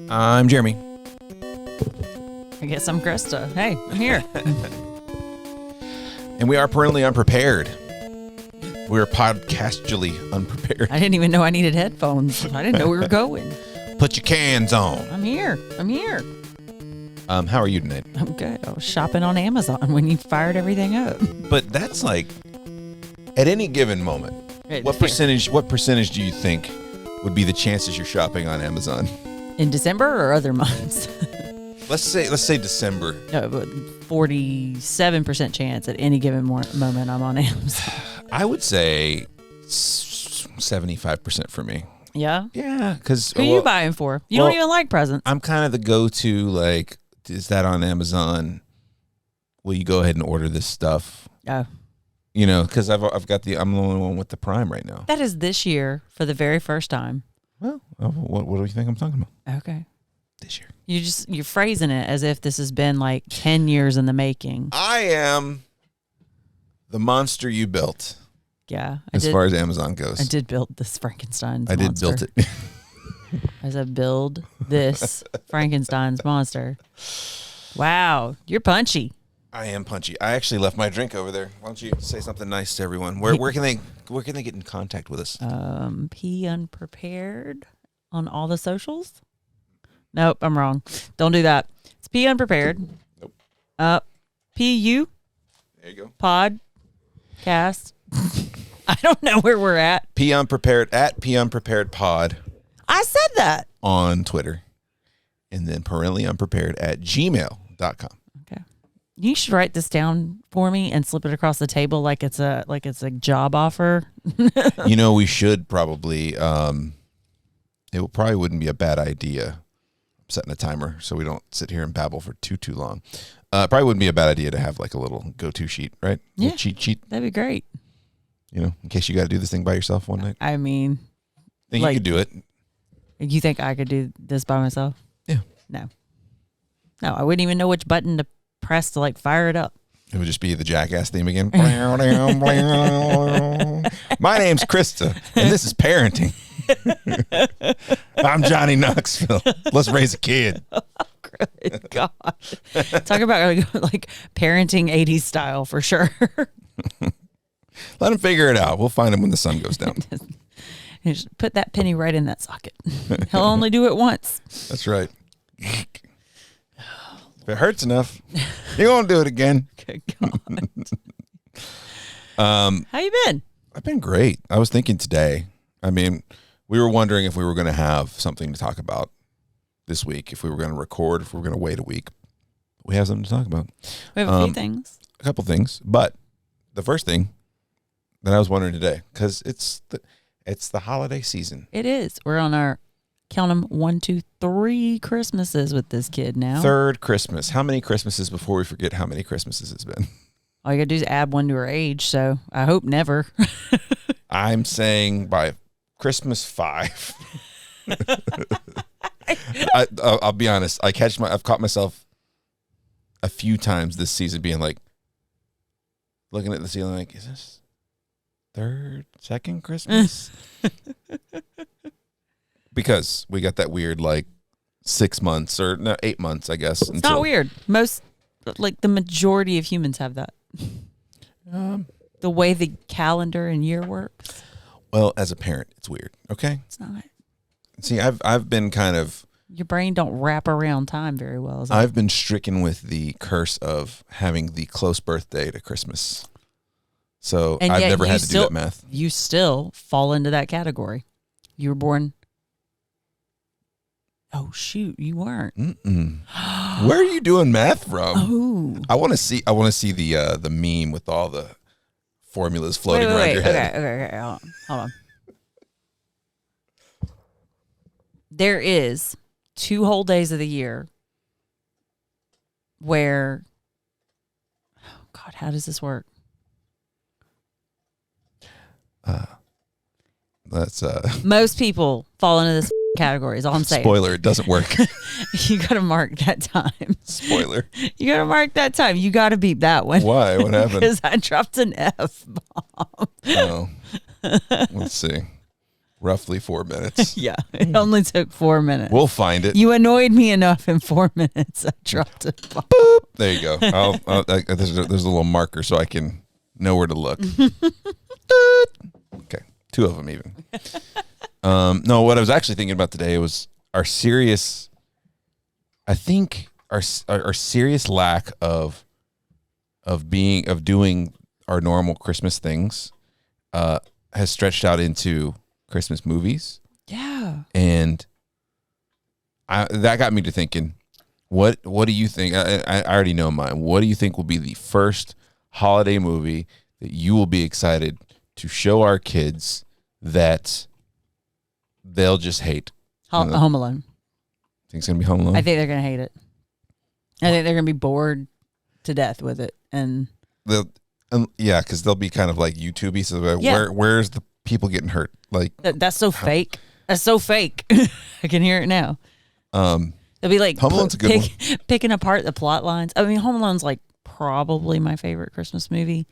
I'm Jeremy. I guess I'm Krista. Hey, I'm here. And we are permanently unprepared. We're podcastually unprepared. I didn't even know I needed headphones. I didn't know we were going. Put your cans on. I'm here. How are you tonight? I'm good. I was shopping on Amazon when you fired everything up. But that's like, at any given moment, what percentage do you think would be the chances you're shopping on Amazon? In December or other months? Let's say December. No, but 47% chance at any given moment I'm on Amazon. I would say 75% for me. Yeah? Yeah, because who are you buying for? You don't even like presents. I'm kind of the go-to, like, is that on Amazon? Will you go ahead and order this stuff? Oh. You know, because I'm the only one with the Prime right now. That is this year for the very first time. Well, what do you think I'm talking about? Okay. This year. You're phrasing it as if this has been like 10 years in the making. I am the monster you built. Yeah. As far as Amazon goes. I did build this Frankenstein's monster. I did build it. As I build this Frankenstein's monster. Wow. You're punchy. I am punchy. I actually left my drink over there. Why don't you say something nice to everyone? Where can they get in contact with us? P Unprepared on all the socials. Nope, I'm wrong. Don't do that. It's P Unprepared. Nope. PU. There you go. Podcast. I don't know where we're at. P Unprepared at P Unprepared Pod. I said that on Twitter, and then parentally unprepared at gmail.com. Okay. You should write this down for me and slip it across the table like it's a job offer. You know, we should probably. It probably wouldn't be a bad idea. I'm setting a timer so we don't sit here and babble for too long. Probably wouldn't be a bad idea to have like a little go-to sheet, right? Yeah, cheat sheet. That'd be great. You know, in case you got to do this thing by yourself one night. I mean, think you could do it. You think I could do this by myself? Yeah. No, I wouldn't even know which button to press to like fire it up. It would just be the Jackass theme again. My name's Krista, and this is parenting. I'm Johnny Knoxville. Let's raise a kid. Oh, good God. Talk about like parenting 80s style for sure. Let him figure it out. We'll find him when the sun goes down. Just put that penny right in that socket. He'll only do it once. That's right. If it hurts enough, he won't do it again. Good God. How you been? I've been great. I was thinking today, I mean, we were wondering if we were going to have something to talk about this week, if we were going to record, if we were going to wait a week. We have something to talk about. We have a few things. A couple things. But the first thing that I was wondering today, because it's the holiday season. It is. We're on our, count them, 1, 2, 3 Christmases with this kid now. Third Christmas. How many Christmases before we forget how many Christmases it's been? All you got to do is add 1 to her age, so I hope never. I'm saying by Christmas 5. I'll be honest. I've caught myself a few times this season being like, looking at the ceiling like, is this second Christmas? Because we got that weird like 6 months or no 8 months, I guess. It's not weird. Most, like the majority of humans have that. The way the calendar and year works. Well, as a parent, it's weird. Okay, it's not. See, I've been kind of. Your brain don't wrap around time very well. I've been stricken with the curse of having the close birthday to Christmas. So and I've never had to do that math. You still fall into that category. You were born. Oh shoot, you weren't. Where are you doing math from? Oh, I want to see the meme with all the formulas floating around your head. Okay. Hold on. There is 2 whole days of the year where, oh God, how does this work? Most people fall into this category is all I'm saying. Spoiler, it doesn't work. You got to mark that time. Spoiler. You got to mark that time. You got to beep that one. Why? What happened? Because I dropped an F-bomb. Oh. Let's see. roughly 4 minutes. Yeah, it only took 4 minutes. We'll find it. You annoyed me enough in 4 minutes. I dropped it. Boop. There you go. There's a little marker so I can know where to look. Okay, 2 of them even. No, what I was actually thinking about today was our serious. I think our serious lack of doing our normal Christmas things has stretched out into Christmas movies. Yeah. And that got me to thinking, what do you think? I already know mine. What do you think will be the first holiday movie that you will be excited to show our kids that they'll just hate? Home Alone. Think it's going to be Home Alone? I think they're going to hate it. I think they're going to be bored to death with it. And yeah, because they'll be kind of like YouTube-y. So like, where's the people getting hurt? Like that's so fake. That's so fake. I can hear it now. They'll be like Home Alone's a good one. Picking apart the plot lines. I mean, Home Alone's like probably my favorite Christmas movie.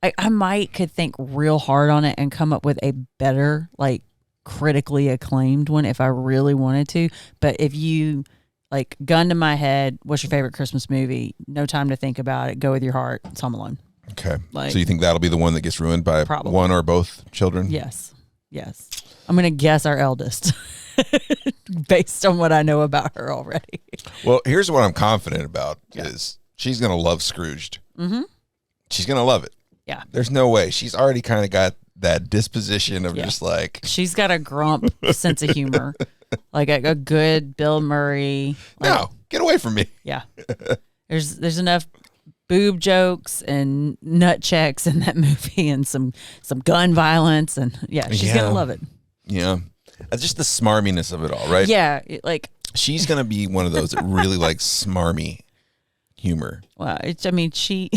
I could think real hard on it and come up with a better, like critically acclaimed one if I really wanted to. But if you like gun to my head, what's your favorite Christmas movie? No time to think about it. Go with your heart. It's Home Alone. Okay. So you think that'll be the one that gets ruined by one or both children? Yes. I'm going to guess our eldest based on what I know about her already. Well, here's what I'm confident about is she's going to love Scrooged. Mm-hmm. She's going to love it. Yeah. There's no way. She's already kind of got that disposition of just like. She's got a grump sense of humor. Like a good Bill Murray. Like, no, get away from me. Yeah. There's enough boob jokes and nut checks in that movie and some gun violence. And she's going to love it. Yeah. Just the smarminess of it all, right? Yeah. She's going to be one of those that really likes smarmy humor. Well, she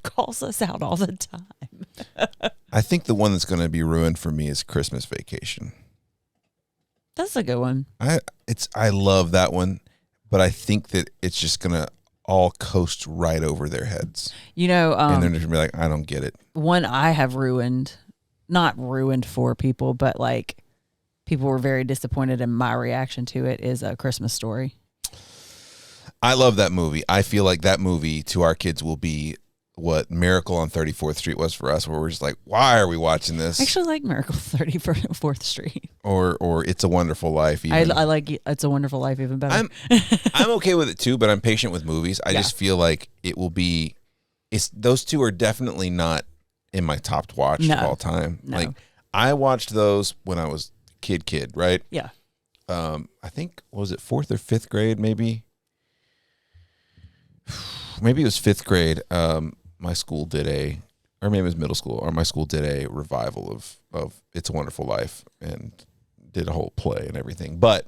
calls us out all the time. I think the one that's going to be ruined for me is Christmas Vacation. That's a good one. I love that one, but I think that it's just going to all coast right over their heads. And they're just going to be like, I don't get it. One I have not ruined for people, but like people were very disappointed in my reaction to it is A Christmas Story. I love that movie. I feel like that movie to our kids will be what Miracle on 34th Street was for us, where we're just like, why are we watching this? I actually like Miracle 34th Street. Or It's a Wonderful Life. Even. I like It's a Wonderful Life even better. I'm okay with it too, but I'm patient with movies. I just feel like it will be. Those two are definitely not in my top watch of all time. No. Like I watched those when I was kid, right? Yeah. I think was it 4th or 5th grade, maybe. Maybe it was 5th grade. My school did or maybe it was middle school, or my school did a revival of It's a Wonderful Life and did a whole play and everything. But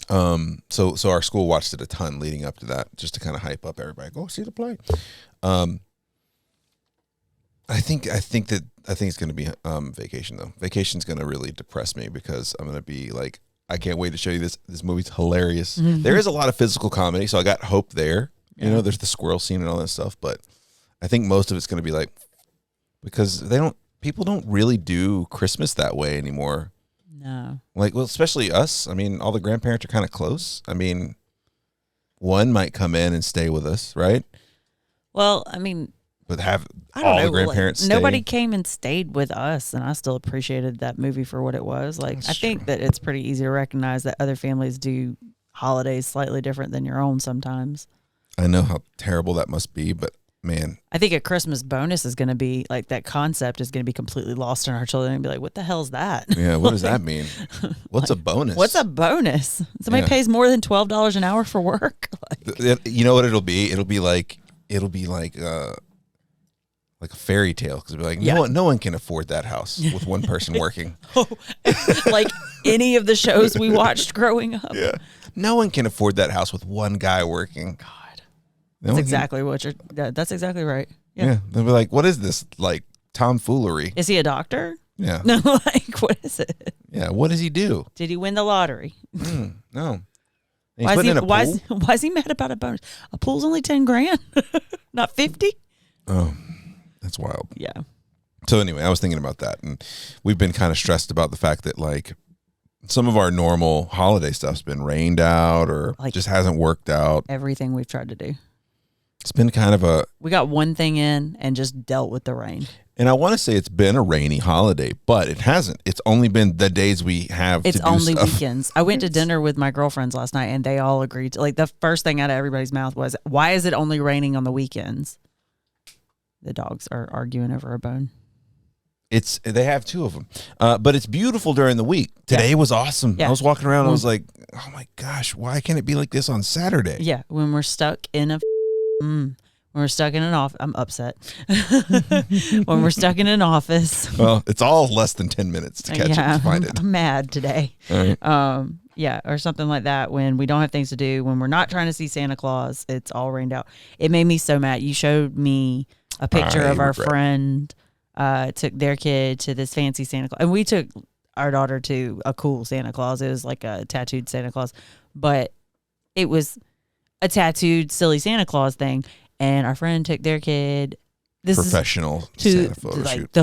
so our school watched it a ton leading up to that, just to kind of hype up everybody. Go see the play. I think it's going to be Vacation though. Vacation's going to really depress me because I'm going to be like, I can't wait to show you this. This movie's hilarious. Mm-hmm. There is a lot of physical comedy, so I got hope there. Yeah. There's the squirrel scene and all that stuff, but I think most of it's going to be like, because people don't really do Christmas that way anymore. No. Like, well, especially us. I mean, all the grandparents are kind of close. I mean, one might come in and stay with us, right? Well, I mean, but have all the grandparents stay. Nobody came and stayed with us, and I still appreciated that movie for what it was. Like, I think that it's pretty easy to recognize that other families do holidays slightly different than your own sometimes. I know how terrible that must be, but man. I think a Christmas bonus is going to be, like, that concept is going to be completely lost in our children and be like, what the hell is that? Yeah, what does that mean? What's a bonus? What's a bonus? Somebody pays more than $12 an hour for work? You know what it'll be? It'll be like a fairy tale, because it'll be like, no one can afford that house with one person working. Like any of the shows we watched growing up. Yeah. No one can afford that house with one guy working. God. That's exactly that's exactly right. Yeah. They'll be like, what is this? Like tomfoolery. Is he a doctor? Yeah. No, like, what is it? Yeah. What does he do? Did he win the lottery? No. Why is he mad about a bonus? A pool's only $10,000, not 50. Oh, that's wild. Yeah. So anyway, I was thinking about that, and we've been kind of stressed about the fact that like some of our normal holiday stuff's been rained out or Like- just hasn't worked out. Everything we've tried to do. It's been kind of We got one thing in and just dealt with the rain. and I want to say it's been a rainy holiday, but it hasn't. It's only been the days we have It's to do only stuff. weekends. I went to dinner with my girlfriends last night, and they all agreed. Like the first thing out of everybody's mouth was, "Why is it only raining on the weekends?" The dogs are arguing over a bone. They have 2 of them, but it's beautiful during the week. Today was awesome. Yeah. I was walking around. I was like, oh my gosh, why can't it be like this on Saturday? Yeah, when we're stuck in a, when we're stuck in an office, I'm upset. When we're stuck in an office, Well, it's all less than 10 minutes to catch it and find it. I'm mad today. All right. Yeah, or something like that. When we don't have things to do, when we're not trying to see Santa Claus, it's all rained out. It made me so mad. You showed me a picture of our regret. friend took their kid to this fancy Santa Claus, and we took our daughter to a cool Santa Claus. It was like a tattooed Santa Claus, but it was a tattooed silly Santa Claus thing. And our friend took their kid. This Professional is to Santa photo like shoot.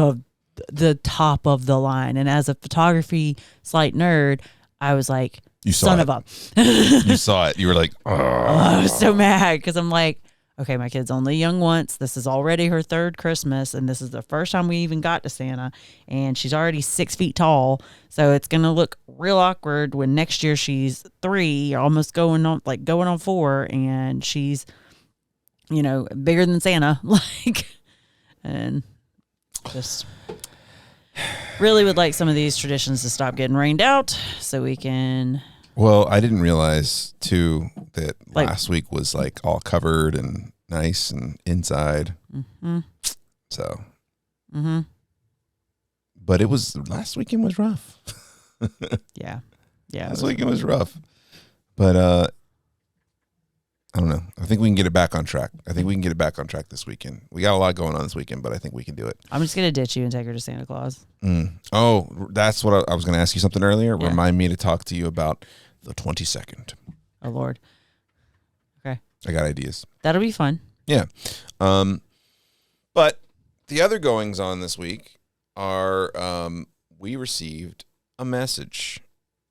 the top of the line. And as a photography slight nerd, I was like, You saw son it. of a. You saw it. You were like, oh. I was so mad because I'm like, okay, my kid's only young once. This is already her 3rd Christmas, and this is the first time we even got to Santa. And she's already 6 feet tall, so it's gonna look real awkward when next year she's 3, almost going on 4, and she's, bigger than Santa, and just really would like some of these traditions to stop getting rained out, so we can. Well, I didn't realize too that Like- last week was like all covered and nice and inside. Mm-hmm. So, Mm-hmm. but last weekend was rough. Yeah. Yeah. Last weekend was rough. But I don't know. I think we can get it back on track. I think we can get it back on track this weekend. We got a lot going on this weekend, but I think we can do it. I'm just gonna ditch you and take her to Santa Claus. Oh, that's what I was going to ask you something earlier. Yeah. Remind me to talk to you about the 22nd. Oh Lord. I got ideas. That'll be fun. Yeah. But the other goings on this week are we received a message.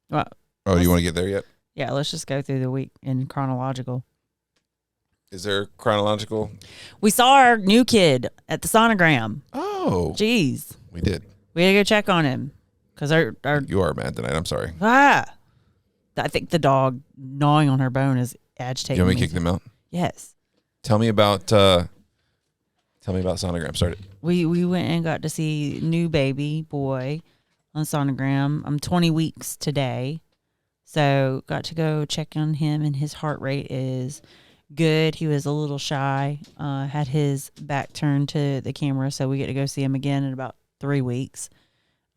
Well, Oh, do you want to get there yet? yeah, let's just go through the week in chronological. Is there chronological? We saw our new kid at the sonogram. Oh, Jeez. we did. We had to go check on him. Because our You are mad tonight. I'm sorry. I think the dog gnawing on her bone is agitating You want me to kick them out? Yes. Tell me about sonogram. Start it. We went and got to see new baby boy on sonogram. I'm 20 weeks today. So got to go check on him, and his heart rate is good. He was a little shy, had his back turned to the camera, so we get to go see him again in about 3 weeks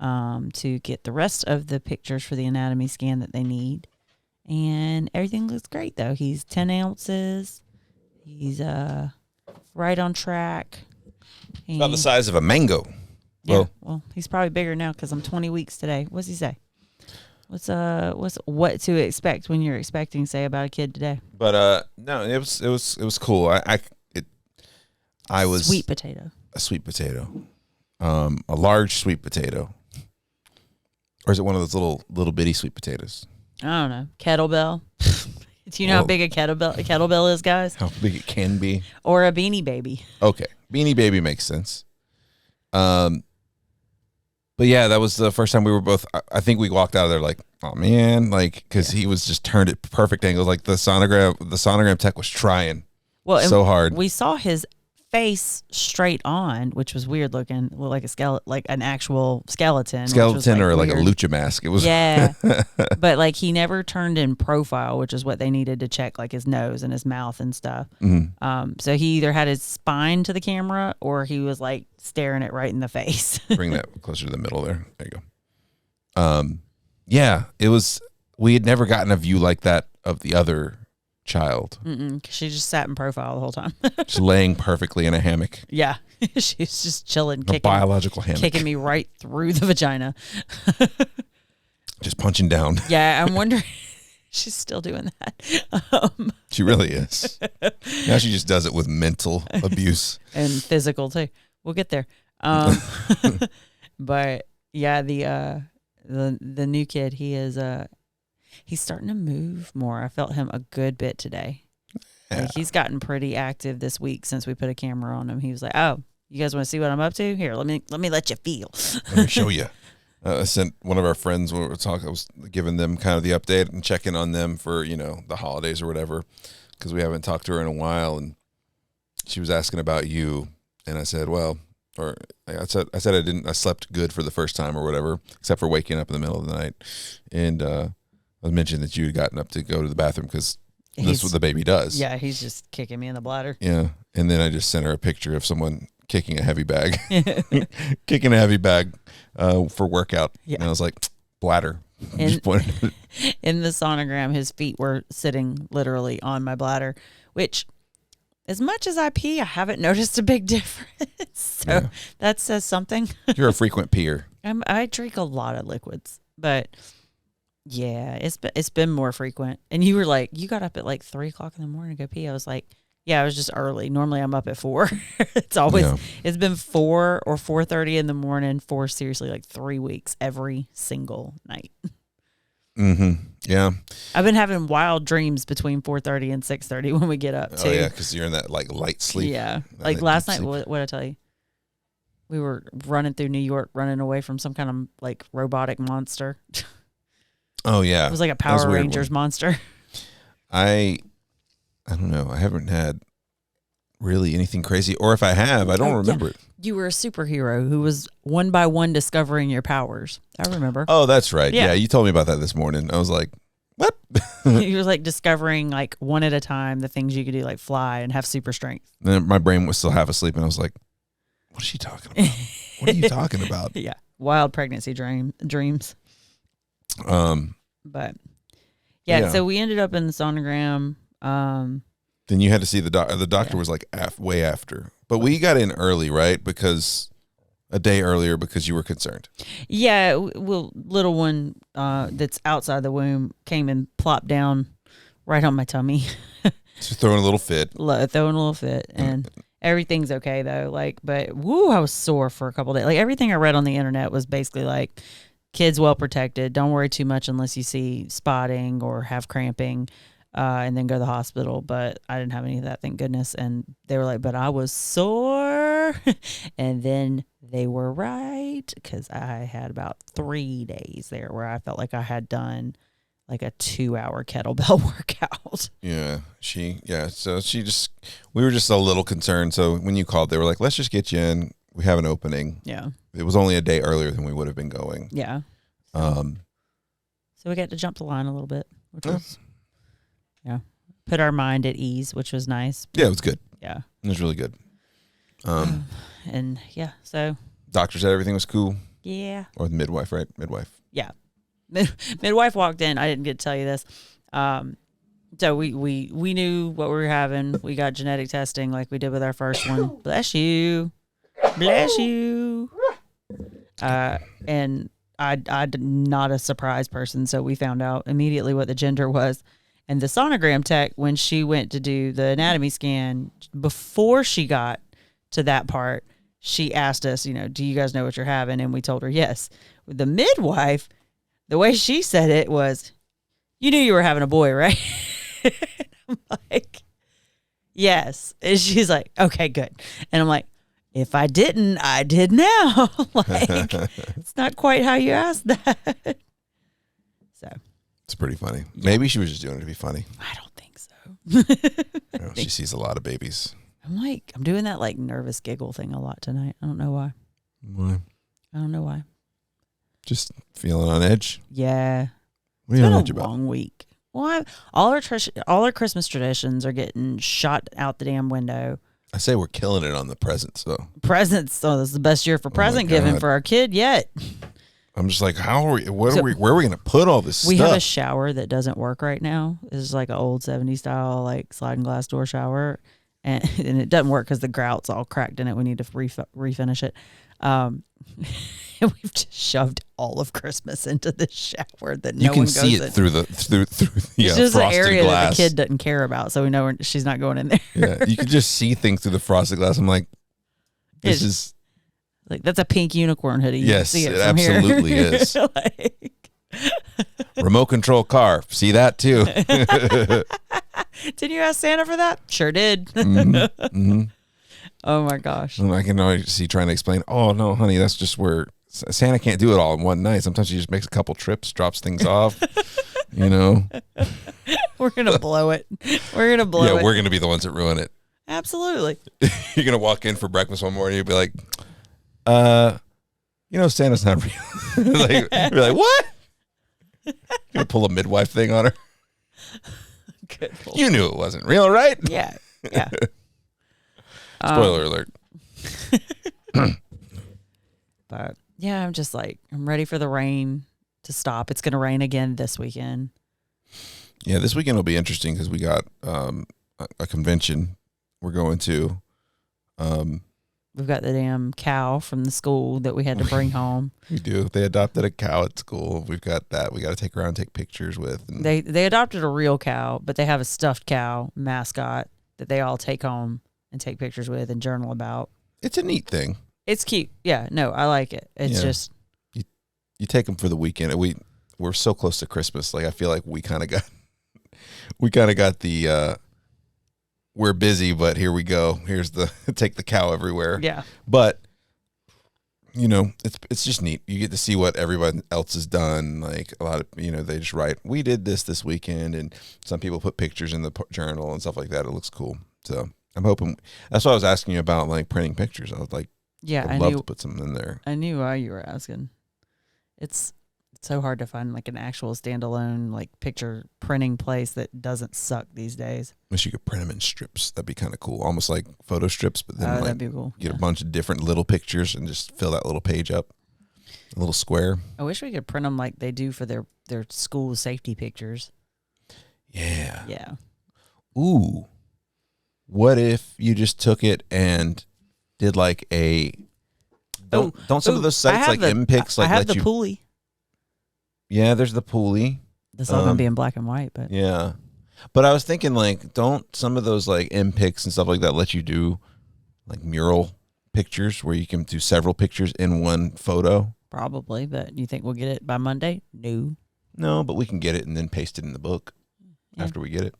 to get the rest of the pictures for the anatomy scan that they need. And everything looks great, though. He's 10 ounces. He's right on track. About the size of a mango. Yeah, well, he's probably bigger now because I'm 20 weeks today. What's he say? What's what to expect when you're expecting, say, about a kid today? But no, it was cool. I was Sweet potato. a sweet potato, a large sweet potato, or is it one of those little bitty sweet potatoes? I don't know. Kettlebell. Do you know how big a kettlebell is, guys? How big it can be? Or a Beanie Baby. Okay, Beanie Baby makes sense. But yeah, that was the first time we were both. I think we walked out of there like, oh man, like because he was just turned at perfect angles. Like the sonogram tech was trying so hard. We saw his face straight on, which was weird looking, like a skeleton, like an actual skeleton. Or like a lucha mask. It was yeah, but like he never turned in profile, which is what they needed to check, like his nose and his mouth and stuff. Mm-hmm. So he either had his spine to the camera or he was like staring it right in the face. Bring that closer to the middle there. There you go. Yeah, it was. We had never gotten a view like that of the other child. She just sat in profile the whole time. Just laying perfectly in a hammock. Yeah, she's just chilling, A biological hammock. kicking me right through the vagina. Just punching down. Yeah, I'm wondering. She's still doing that. She really is. Now she just does it with mental abuse. And physical too. We'll get there. Um, but yeah, the new kid, he's starting to move more. I felt him a good bit today. Yeah. Like he's gotten pretty active this week since we put a camera on him. He was like, "Oh, you guys want to see what I'm up to? Here, let me let you feel." Let me show you. I sent one of our friends when we were talking. I was giving them kind of the update and checking on them for the holidays or whatever, because we haven't talked to her in a while, and she was asking about you, and I said, I slept good for the first time or whatever, except for waking up in the middle of the night, and I was mentioning that you had gotten up to go to the bathroom because that's what the baby does. Yeah, he's just kicking me in the bladder. Yeah, and then I just sent her a picture of someone kicking a heavy bag, kicking a heavy bag for workout, and I was like, bladder. Just pointed at it. In the sonogram, his feet were sitting literally on my bladder, which, as much as I pee, I haven't noticed a big difference. So that says something. You're a frequent peer. I drink a lot of liquids, but yeah, it's been more frequent. And you were like, you got up at like 3 o'clock in the morning to go pee. I was like, yeah, I was just early. Normally I'm up at 4. It's been 4 or 4:30 in the morning for seriously like 3 weeks every single night. Mm-hmm. Yeah. I've been having wild dreams between 4:30 and 6:30 when we get up too. Oh yeah, because you're in that like light sleep. Yeah, like last night. What did I tell you? We were running through New York, running away from some kind of like robotic monster. Oh yeah, it was like a Power Rangers monster. I don't know. I haven't had really anything crazy, or if I have, I don't remember it. You were a superhero who was one by one discovering your powers. I remember. Oh, that's right. Yeah, you told me about that this morning. I was like, what? You were like discovering like one at a time the things you could do, like fly and have super strength. And then my brain was still half asleep, and I was like, what is she talking about? What are you talking about? Yeah, wild pregnancy dreams. But yeah, so we ended up in the sonogram. Then you had to see the doctor. The doctor was like way after, but we got in early, right? Because a day earlier, because you were concerned. Yeah, well, little one that's outside the womb came and plopped down right on my tummy. Just throwing a little fit. And everything's okay though. Like, but I was sore for a couple of days. Like everything I read on the internet was basically like, kids well protected. Don't worry too much unless you see spotting or have cramping, and then go to the hospital. But I didn't have any of that, thank goodness. And they were like, but I was sore. And then they were right, because I had about 3 days there where I felt like I had done like a 2-hour kettlebell workout. Yeah. So we were just a little concerned. So when you called, they were like, let's just get you in. We have an opening. Yeah. It was only a day earlier than we would have been going. Yeah. So we got to jump the line a little bit, which was, put our mind at ease, which was nice. Yeah, it was good. Yeah. It was really good. And so. Doctor said everything was cool. Yeah. Or the midwife, right? Midwife. Yeah. Midwife walked in. I didn't get to tell you this. So we knew what we were having. We got genetic testing like we did with our first one. Bless you. Bless you. And I'm not a surprise person, so we found out immediately what the gender was. And the sonogram tech, when she went to do the anatomy scan, before she got to that part, she asked us, do you guys know what you're having? And we told her yes. The midwife, the way she said it was, you knew you were having a boy, right? I'm like, yes. And she's like, okay, good. And I'm like, if I didn't, I did now. Like, it's not quite how you asked that. So it's pretty funny. Yeah. Maybe she was just doing it to be funny. I don't think so. She sees a lot of babies. I'm doing that like nervous giggle thing a lot tonight. I don't know why. Why? I don't know why. Just feeling on edge. Yeah. What are you on edge about? It's been a long week. Well, all our Christmas traditions are getting shot out the damn window. I say we're killing it on the presents, though. Presents. So this is the best year for present giving for our kid yet. I'm just like, how are we? Where are we going to put all this stuff? We have a shower that doesn't work right now. It's like an old 70s style, like sliding glass door shower. And it doesn't work because the grout's all cracked in it. We need to refinish it. And we've just shoved all of Christmas into this shower that no one goes in. You can see it through the it's just frosted an area glass that the kid doesn't care about, so we know she's not going in there. Yeah, you can just see things through the frosted glass. I'm like, this is Like, that's a pink unicorn hoodie. You Yes, can see it from here. absolutely is. Like, Remote control car. See that too. did you ask Santa for that? Sure did. Mm-hmm. Oh my gosh. And I can always see trying to explain, oh no, honey, that's just where Santa can't do it all in one night. Sometimes he just makes a couple trips, drops things off, you know. We're gonna blow it. We're gonna blow it. Yeah, we're gonna be the ones that ruin it. Absolutely. You're gonna walk in for breakfast one morning, you'll be like, Santa's not real. Like, you're like, what? You're gonna pull a midwife thing on her. Good. You knew it wasn't real, right? Yeah. Yeah. Spoiler alert. But yeah, I'm just like, I'm ready for the rain to stop. It's gonna rain again this weekend. Yeah, this weekend will be interesting because we got a convention we're going to. We've got the damn cow from the school that we had to bring home. We do. They adopted a cow at school. We've got that. We got to take around and take pictures with. And They adopted a real cow, but they have a stuffed cow mascot that they all take home and take pictures with and journal about. it's a neat thing. It's cute. Yeah, no, I like it. It's Yeah. just You take them for the weekend. We're so close to Christmas. Like I feel like we kind of got the we're busy, but here we go. Here's the take the cow everywhere. yeah. But it's just neat. You get to see what everyone else has done. Like a lot of they just write, we did this weekend, and some people put pictures in the journal and stuff like that. It looks cool. So I'm hoping. That's why I was asking you about like printing pictures. I was like, Yeah, I'd love to put some in there. I knew why you were asking. It's so hard to find like an actual standalone like picture printing place that doesn't suck these days. Wish you could print them in strips. That'd be kind of cool, almost like photo strips. But then That'd be cool. get a bunch of different little pictures and just fill that little page up, a little square. I wish we could print them like they do for their school safety pictures. Yeah. Yeah. Ooh. What if you just took it and did like a don't some of those sites like MPix like I have let the you Pulley. Yeah, there's the Pulley. That's all gonna be in black and white, but Yeah. But I was thinking like don't some of those like MPix and stuff like that let you do like mural pictures where you can do several pictures in one photo? probably. But you think we'll get it by Monday? No. No, but we can get it and then paste it in the book Yeah. after we get it.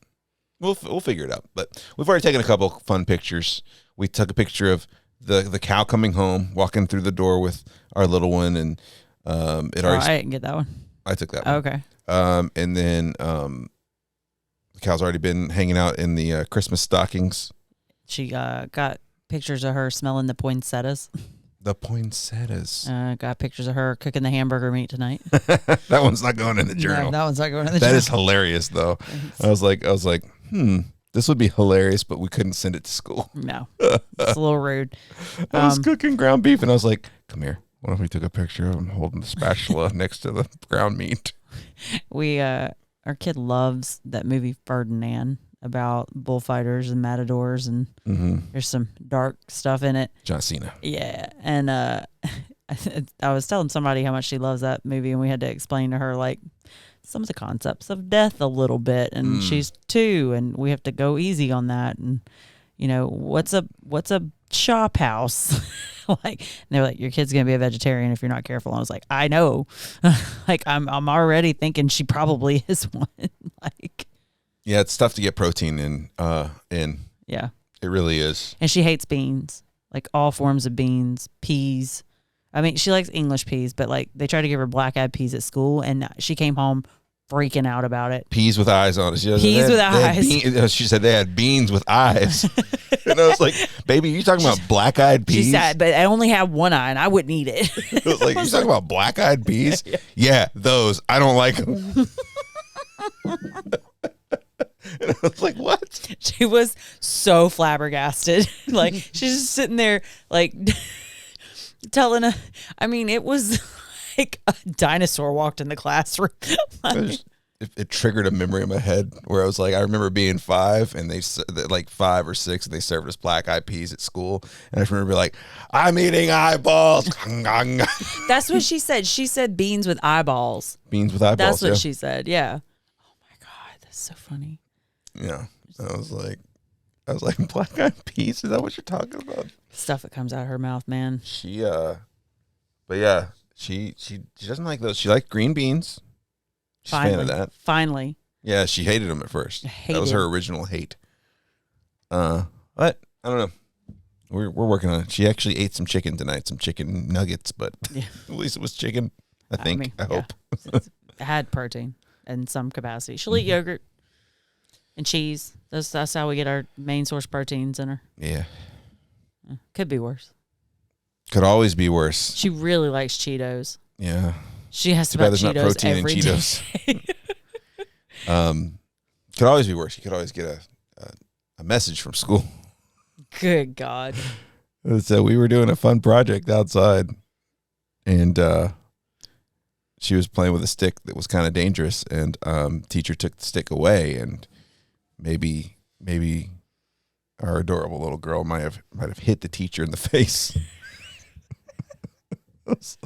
We'll figure it out. But we've already taken a couple fun pictures. We took a picture of the cow coming home, walking through the door with our little one, and it already. I didn't get that one. I took that one. Okay. And then the cow's already been hanging out in the Christmas stockings. She got pictures of her smelling the poinsettias. The poinsettias. Got pictures of her cooking the hamburger meat tonight. That one's not going in the journal. No, that one's not going in the That journal. is hilarious, though. I was like, this would be hilarious, but we couldn't send it to school. No, it's a little rude. I was cooking ground beef, and I was like, come here. What if we took a picture of him holding the spatula next to the ground meat? Our kid loves that movie Ferdinand about bullfighters and matadors, and there's some dark stuff in it. John Cena. Yeah, and I was telling somebody how much she loves that movie, and we had to explain to her like some of the concepts of death a little bit, and she's 2, and we have to go easy on that, and what's a shop house like, and they're like, your kid's gonna be a vegetarian if you're not careful. And I was like, I know. Like I'm already thinking she probably is one. Like, Yeah, it's tough to get protein in. yeah, It really is. and she hates beans, like all forms of beans, peas. I mean, she likes English peas, but like they tried to give her black-eyed peas at school, and she came home freaking out about it. Peas with eyes on it. Peas with eyes. She said they had beans with eyes. And I was like, baby, you talking about black-eyed peas? She said, but I only have one eye, and I wouldn't eat it. I was like, you talking about black-eyed peas? Yeah, those. I don't like them. And I was like, what? She was so flabbergasted. Like, she's just sitting there, like, telling her. I mean, it was like a dinosaur walked in the classroom. Like, It triggered a memory in my head where I was like, I remember being 5 and like 5 or 6, and they served us black-eyed peas at school. And I just remember being like, I'm eating eyeballs. that's what she said. She said beans with eyeballs. Beans with eyeballs. That's what she said. Yeah. Oh my God, that's so funny. Yeah. I was like, I was like, black eyed peas? Is that what you're talking about? Stuff that comes out of her mouth, man. But yeah, she doesn't like those. She liked green beans. She's a fan of that. Finally. Yeah, she hated them at first. That was her original hate. But I don't know. We're working on it. She actually ate some chicken tonight, some chicken nuggets, but yeah. at least it was chicken. I hope. It had protein in some capacity. She'll eat yogurt and cheese. That's how we get our main source proteins in her. Yeah. Could be worse. Could always be worse. She really likes Cheetos. Yeah. She has to buy Cheetos not protein every in Cheetos. Could always be worse. You could always get a message from school. Good God. So we were doing a fun project outside, and she was playing with a stick that was kind of dangerous, and teacher took the stick away, and maybe our adorable little girl might have hit the teacher in the face. It's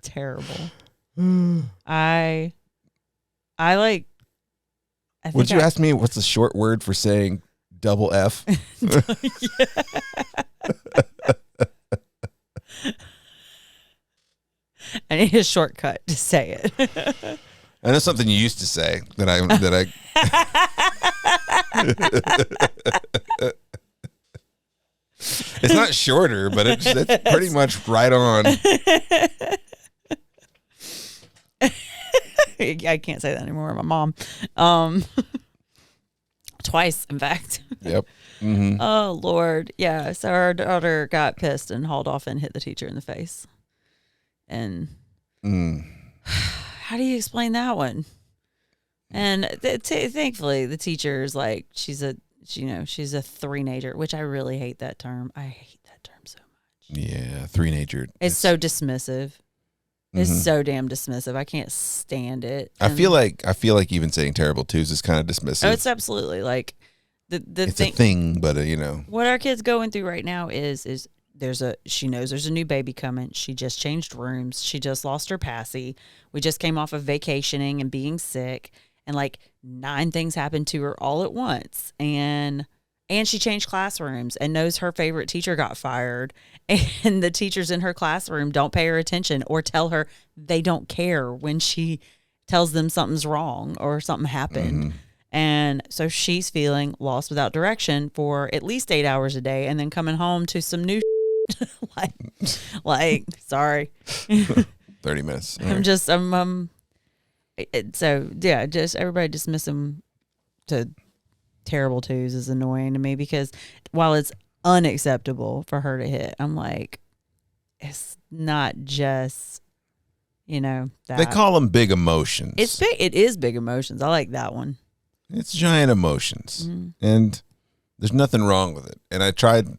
terrible. I like. Would you ask me what's the short word for saying double F? I need a shortcut to say it. And that's something you used to say that I It's not shorter, but it's pretty much right on. I can't say that anymore. My mom. Twice, in fact. Yep. Mm-hmm. Oh, Lord. Yeah. So our daughter got pissed and hauled off and hit the teacher in the face. And how do you explain that one? And thankfully, the teacher is like, she's a three-nager, which I really hate that term. I hate that term so much. Yeah, three-nager. It's so dismissive. It's so damn dismissive. I can't stand it. And I feel like even saying terrible twos is kind of dismissive. Oh, it's absolutely like it's a thing, but what our kid's going through right now is she knows there's a new baby coming. She just changed rooms. She just lost her passy. We just came off of vacationing and being sick, and like 9 things happened to her all at once, and she changed classrooms and knows her favorite teacher got fired, and the teachers in her classroom don't pay her attention or tell her they don't care when she tells them something's wrong or something happened. Mm-hmm. And so she's feeling lost without direction for at least 8 hours a day, and then coming home to some new like sorry 30 minutes. I'm just so yeah, just everybody dismiss them to terrible twos is annoying to me, because while it's unacceptable for her to hit, I'm like, it's not just that. They call them big emotions. It's big. It is big emotions. I like that one. It's giant emotions, and there's nothing wrong with it. And I tried.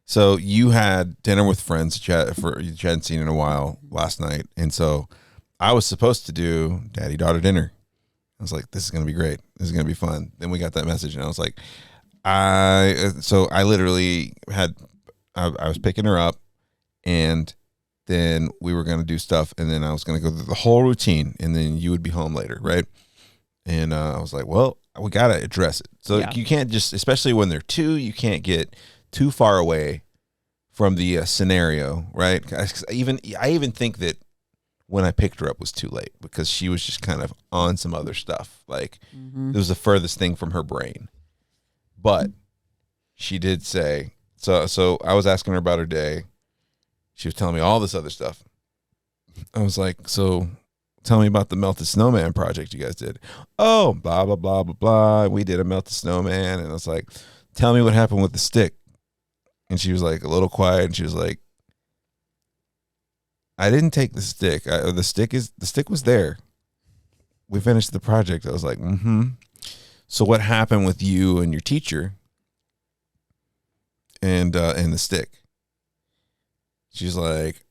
So you had dinner with friends you hadn't seen in a while last night, and so I was supposed to do daddy-daughter dinner. I was like, this is going to be great. This is going to be fun. Then we got that message, and I was like, I literally I was picking her up, and then we were going to do stuff, and then I was going to go through the whole routine, and then you would be home later, right? And I was like, well, we got to address it. So you can't just, especially when they're 2, you can't get too far away from the scenario, right? I even think that when I picked her up was too late, because she was just kind of on some other stuff. Like it was the furthest thing from her brain. But she did say, so I was asking her about her day. She was telling me all this other stuff. I was like, so tell me about the melted snowman project you guys did. Oh, blah, blah, blah, blah, blah. We did a melted snowman. And I was like, tell me what happened with the stick. And she was like a little quiet, and she was like, I didn't take the stick. The stick was there. We finished the project. I was like, So what happened with you and your teacher and the stick? She's like,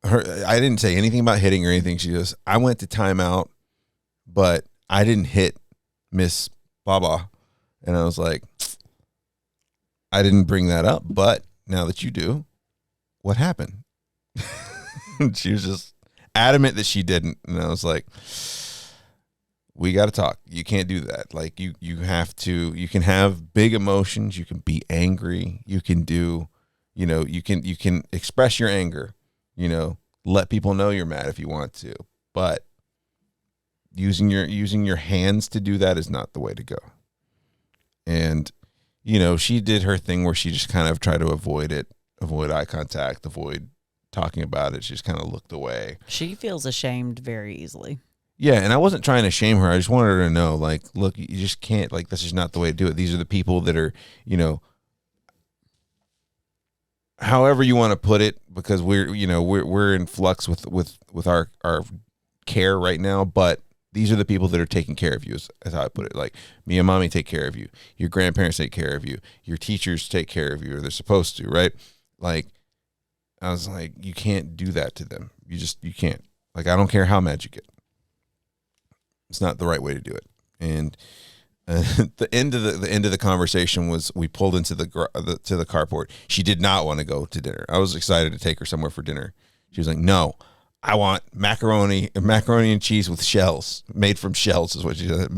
I didn't say anything about hitting or anything. She goes, I went to timeout, but I didn't hit Miss Baba. And I was like, I didn't bring that up, but now that you do, what happened? She was just adamant that she didn't. And I was like, we got to talk. You can't do that. Like you have to, you can have big emotions. You can be angry. You can do, you can express your anger, let people know you're mad if you want to, but using your hands to do that is not the way to go. And, she did her thing where she just kind of tried to avoid eye contact, avoid talking about it. She just kind of looked away. She feels ashamed very easily. Yeah, and I wasn't trying to shame her. I just wanted her to know, like, look, you just can't, like, this is not the way to do it. These are the people that are, however you want to put it, because we're in flux with our care right now, but these are the people that are taking care of you, is how I put it. Like, me and mommy take care of you. Your grandparents take care of you. Your teachers take care of you, or they're supposed to, right? Like, I was like, you can't do that to them. You can't. Like, I don't care how mad you get. It's not the right way to do it. And the end of the conversation was we pulled into the carport. She did not want to go to dinner. I was excited to take her somewhere for dinner. She was like, "No, I want macaroni and cheese with shells, made from shells," is what she said.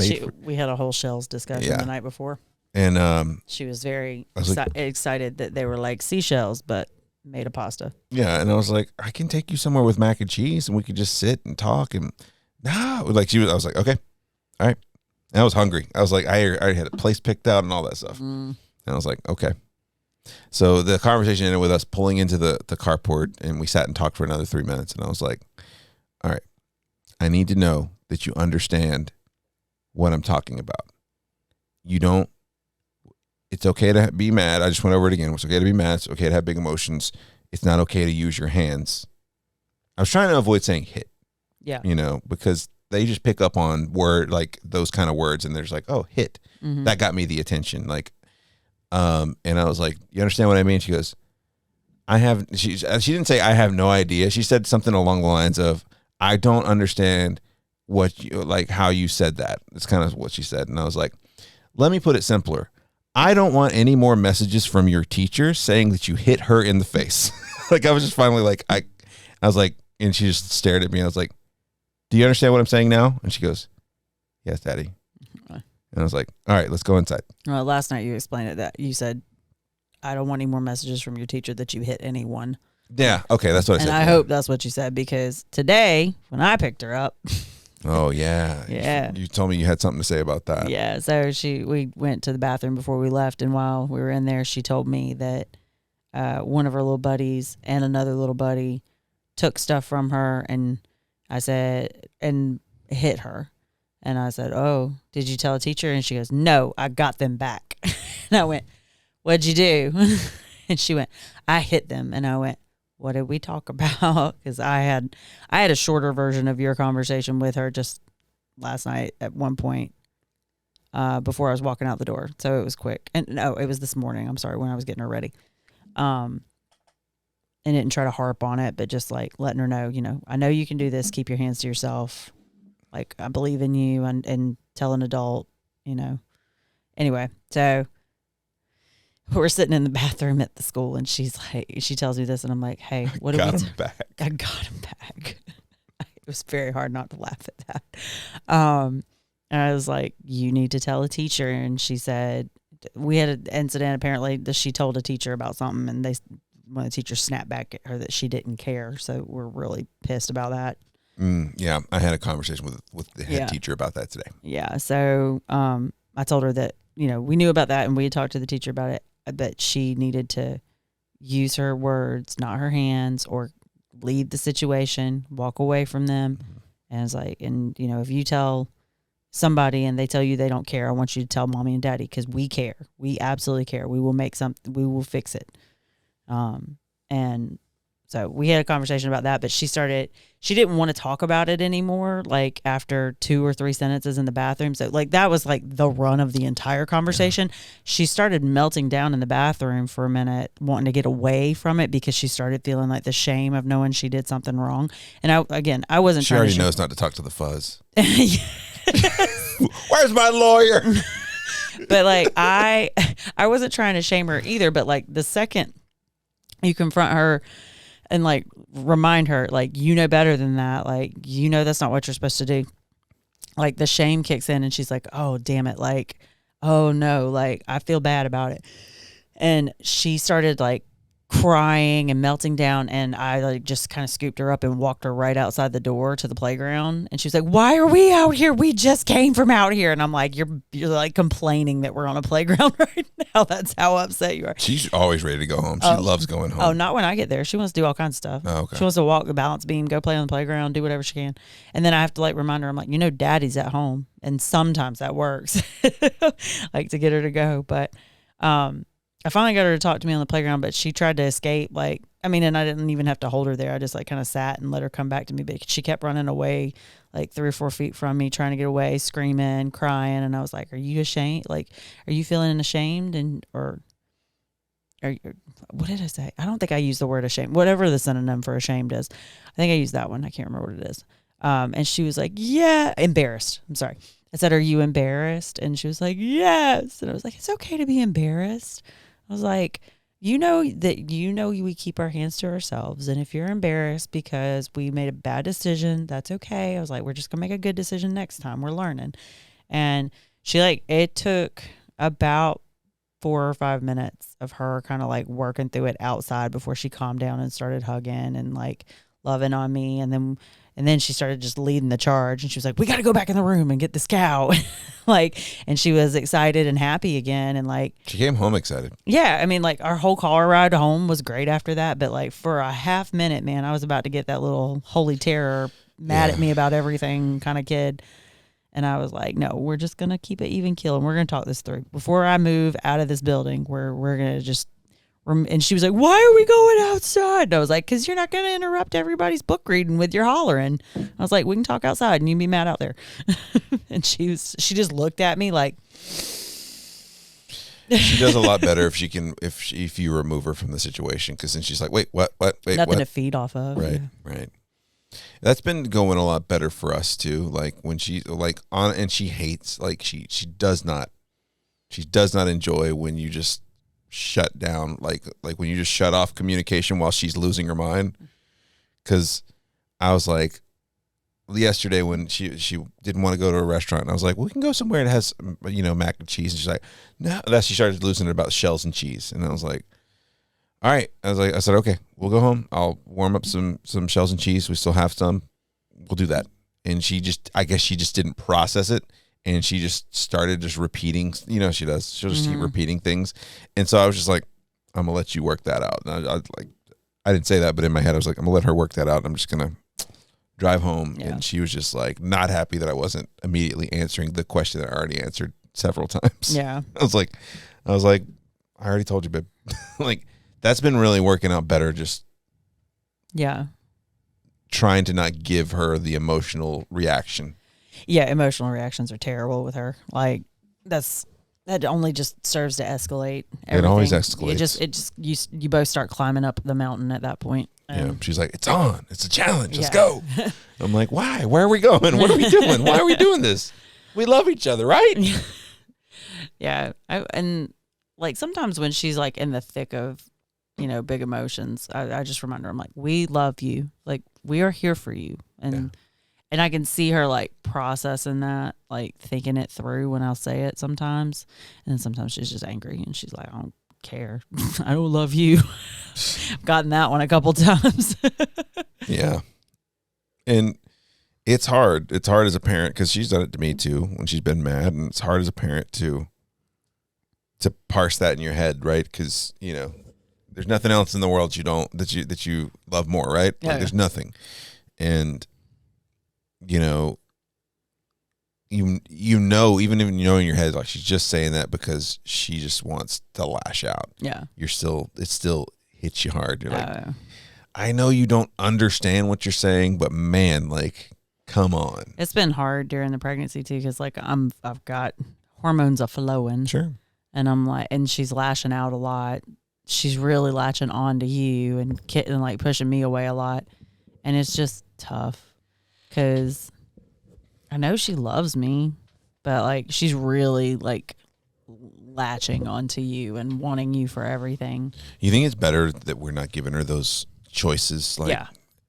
We had a whole shells discussion the night before, and she was very excited that they were like seashells, but made of pasta. Yeah, and I was like, I can take you somewhere with mac and cheese, and we could just sit and talk and. No, like I was like, okay, all right. And I was hungry. I was like, I already had a place picked out and all that stuff. And I was like, okay. So the conversation ended with us pulling into the carport, and we sat and talked for another 3 minutes. And I was like, all right, I need to know that you understand what I'm talking about. It's okay to be mad. I just went over it again. It's okay to be mad. It's okay to have big emotions. It's not okay to use your hands. I was trying to avoid saying hit. Yeah. Because they just pick up on like those kind of words, and they're just like, oh, hit. Mm-hmm. That got me the attention. Like, and I was like, you understand what I mean? She goes, she didn't say I have no idea. She said something along the lines of, I don't understand how you said that. It's kind of what she said. And I was like, let me put it simpler. I don't want any more messages from your teacher saying that you hit her in the face. Like, I was just finally like, I was like, and she just stared at me. I was like, do you understand what I'm saying now? And she goes, yes, Daddy. And I was like, all right, let's go inside. Well, last night you explained it that you said, I don't want any more messages from your teacher that you hit anyone. Yeah. Okay. That's what I said. And I hope that's what you said, because today when I picked her up. Oh yeah. Yeah. You told me you had something to say about that. Yeah. So we went to the bathroom before we left. And while we were in there, she told me that one of her little buddies and another little buddy took stuff from her, and I said, and hit her. And I said, oh, did you tell a teacher? And she goes, no, I got them back. And I went, what'd you do? And she went, I hit them. And I went, what did we talk about? Because I had a shorter version of your conversation with her just last night at one point before I was walking out the door. So it was quick. And no, it was this morning. I'm sorry, when I was getting her ready. And didn't try to harp on it, but just like letting her know, I know you can do this. Keep your hands to yourself. Like, I believe in you, and tell an adult, Anyway, so we're sitting in the bathroom at the school, and she tells me this, and I'm like, hey, what do we got him back? I got him back. It was very hard not to laugh at that. And I was like, you need to tell a teacher. And she said, we had an incident apparently that she told a teacher about something, and one of the teachers snapped back at her that she didn't care. So we're really pissed about that. Yeah, I had a conversation with the head teacher about that today. Yeah, so I told her that, we knew about that, and we had talked to the teacher about it, but she needed to use her words, not her hands, or leave the situation, walk away from them. Mm-hmm. And it's like, and, if you tell somebody and they tell you they don't care, I want you to tell mommy and daddy, because we care. We absolutely care. We will we will fix it. And so we had a conversation about that, but she didn't want to talk about it anymore, like after 2 or 3 sentences in the bathroom. So like, that was like the run of the entire conversation. Yeah. She started melting down in the bathroom for a minute, wanting to get away from it, because she started feeling like the shame of knowing she did something wrong. And I wasn't she trying already knows not to talk to the fuzz. Where's my lawyer? But like, I wasn't trying to shame her either, but like the second you confront her and like remind her, like, better than that. Like, that's not what you're supposed to do. like the shame kicks in and she's like, oh, damn it. Like, oh no, like I feel bad about it. And she started like crying and melting down, and I like just kind of scooped her up and walked her right outside the door to the playground. And she was like, why are we out here? We just came from out here. And I'm like, you're like complaining that we're on a playground right now. That's how upset you are. She's always ready to go home. She loves going home. Oh, not when I get there. She wants to do all kinds of stuff. Oh, okay. She wants to walk the balance beam, go play on the playground, do whatever she can. And then I have to like remind her, I'm like, daddy's at home. And sometimes that works, like to get her to go. But I finally got her to talk to me on the playground, but she tried to escape. Like, I mean, and I didn't even have to hold her there. I just like kind of sat and let her come back to me. But she kept running away, like 3 or 4 feet from me, trying to get away, screaming, crying. And I was like, "Are you ashamed? Like, are you feeling ashamed?" And or what did I say? I don't think I used the word ashamed. Whatever the synonym for ashamed is, I think I used that one. I can't remember what it is. And she was like, "Yeah, embarrassed." I'm sorry. I said, "Are you embarrassed?" And she was like, "Yes." And I was like, "It's okay to be embarrassed." I was like, we keep our hands to ourselves. And if you're embarrassed because we made a bad decision, that's okay. I was like, we're just going to make a good decision next time. We're learning. And she it took about 4 or 5 minutes of her kind of like working through it outside before she calmed down and started hugging and like loving on me. And then she started just leading the charge, and she was like, we got to go back in the room and get this cow. And she was excited and happy again. And like, she came home excited. Yeah. I mean, like our whole car ride home was great after that. But like for a half minute, man, I was about to get that little holy terror, mad at me about everything kind of kid. And I was like, no, we're just going to keep it even keel. And we're going to talk this through before I move out of this building. We're going to just, and she was like, why are we going outside? And I was like, because you're not going to interrupt everybody's book reading with your hollering. I was like, we can talk outside and you can be mad out there. And she just looked at me like. She does a lot better if you remove her from the situation, because then she's like, wait, wait, nothing what? To feed off of. Right, yeah. Right. That's been going a lot better for us too. Like when she and she hates, like she does not enjoy when you just shut down, like when you just shut off communication while she's losing her mind. Because I was like, yesterday when she didn't want to go to a restaurant, and I was like, we can go somewhere that has mac and cheese, and she's like, no. That she started losing it about shells and cheese, and I was like, all right. I said, okay, we'll go home. I'll warm up some shells and cheese. We still have some. We'll do that. And I guess she just didn't process it. And she just started just repeating, she does. She'll just keep repeating things. And so I was just like, I'm going to let you work that out. And I didn't say that, but in my head, I was like, I'm going to let her work that out. I'm just going to drive home. Yeah. And she was just like, not happy that I wasn't immediately answering the question that I already answered several times. Yeah. I was like, I already told you, babe. Like, that's been really working out better. Just trying to not give her the emotional reaction. Yeah, emotional reactions are terrible with her. Like that only just serves to escalate everything. It always escalates. You both start climbing up the mountain at that point. Yeah, she's like, it's on. It's a challenge. Let's go. I'm like, why? Where are we going? What are we doing? Why are we doing this? We love each other, right? Yeah, and like sometimes when she's like in the thick of big emotions, I just remind her, I'm like, we love you. Like, we are here for you. And I can see her like processing that, like thinking it through when I'll say it sometimes. And then sometimes she's just angry and she's like, I don't care. I don't love you. I've gotten that one a couple times. Yeah. And it's hard. It's hard as a parent, because she's done it to me too when she's been mad. And it's hard as a parent to parse that in your head, right? Because, there's nothing else in the world that you love more, right? Yeah, there's nothing. And even in your head, like, she's just saying that because she just wants to lash out. Yeah. It still hits you hard. You're like, I know you don't understand what you're saying, but man, like, come on. It's been hard during the pregnancy too, because like I've got hormones are flowing. Sure. And I'm like, and she's lashing out a lot. She's really latching on to you and like pushing me away a lot. And it's just tough because I know she loves me, but like she's really like latching onto you and wanting you for everything. You think it's better that we're not giving her those choices? Like, yeah,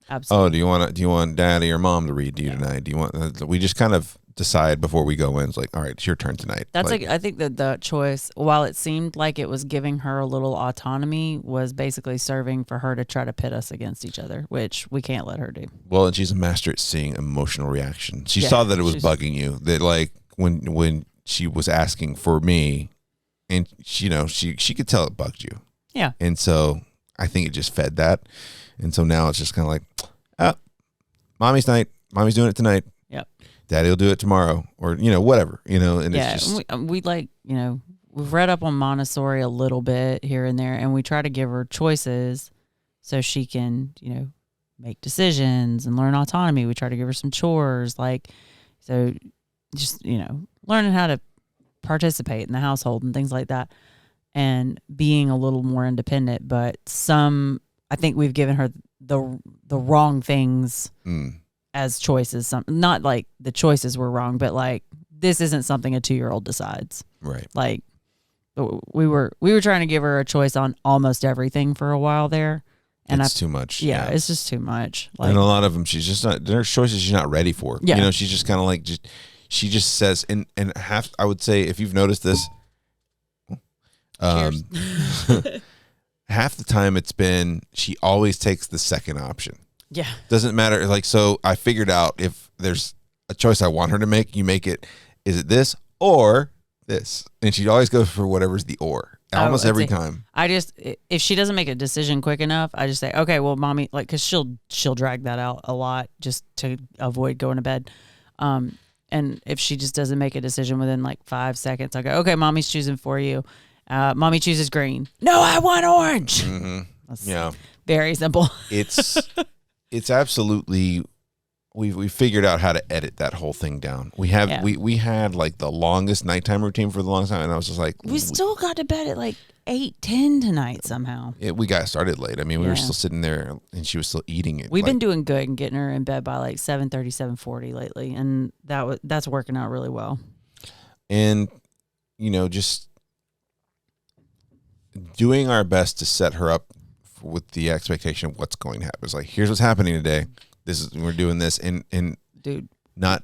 absolutely. Oh, do you want daddy or mom to read to you tonight? Do you want? We just kind of decide before we go in. It's like, all right, it's your turn tonight. That's like I think that the choice, while it seemed like it was giving her a little autonomy, was basically serving for her to try to pit us against each other, which we can't let her do. Well, and she's a master at seeing emotional reaction. She Yeah, saw that it was bugging you. That like when she was asking for me, and she could tell it bugged you. Yeah. And so I think it just fed that, and so now it's just kind of like, mommy's night. Mommy's doing it tonight. Yep. Daddy will do it tomorrow, or whatever, and yeah, it's just we like we've read up on Montessori a little bit here and there, and we try to give her choices so she can make decisions and learn autonomy. We try to give her some chores, so just learning how to participate in the household and things like that, and being a little more independent. But I think we've given her the wrong things. As choices, not like the choices were wrong, but like this isn't something a 2-year-old decides. Right. Like we were trying to give her a choice on almost everything for a while there, and it's too much. Yeah, it's just too much. Like, and a lot of them, she's just not. There's choices she's not ready for. Yeah. She's just kind of like she just says, and half. I would say if you've noticed this, half the time it's been she always takes the second option. Yeah. Doesn't matter. Like, so I figured out if there's a choice I want her to make, you make it. Is it this or this? And she always goes for whatever's the or. Almost every time. If she doesn't make a decision quick enough, I just say, okay, well, mommy, like, cause she'll drag that out a lot just to avoid going to bed. And if she just doesn't make a decision within like 5 seconds, I go, okay, mommy's choosing for you. Mommy chooses green. No, I want orange. Mm-hmm. Yeah. Very simple. It's absolutely, we figured out how to edit that whole thing down. We had like the longest nighttime routine for the longest time, and I was just like, we still got to bed at like 8:10 tonight somehow. We got started late. I mean, we were still sitting there, and she was still eating it. We've been doing good and getting her in bed by like 7:30, 7:40 lately, and that's working out really well. And just doing our best to set her up with the expectation of what's going to happen. It's like, here's what's happening today. We're doing this, and dude, not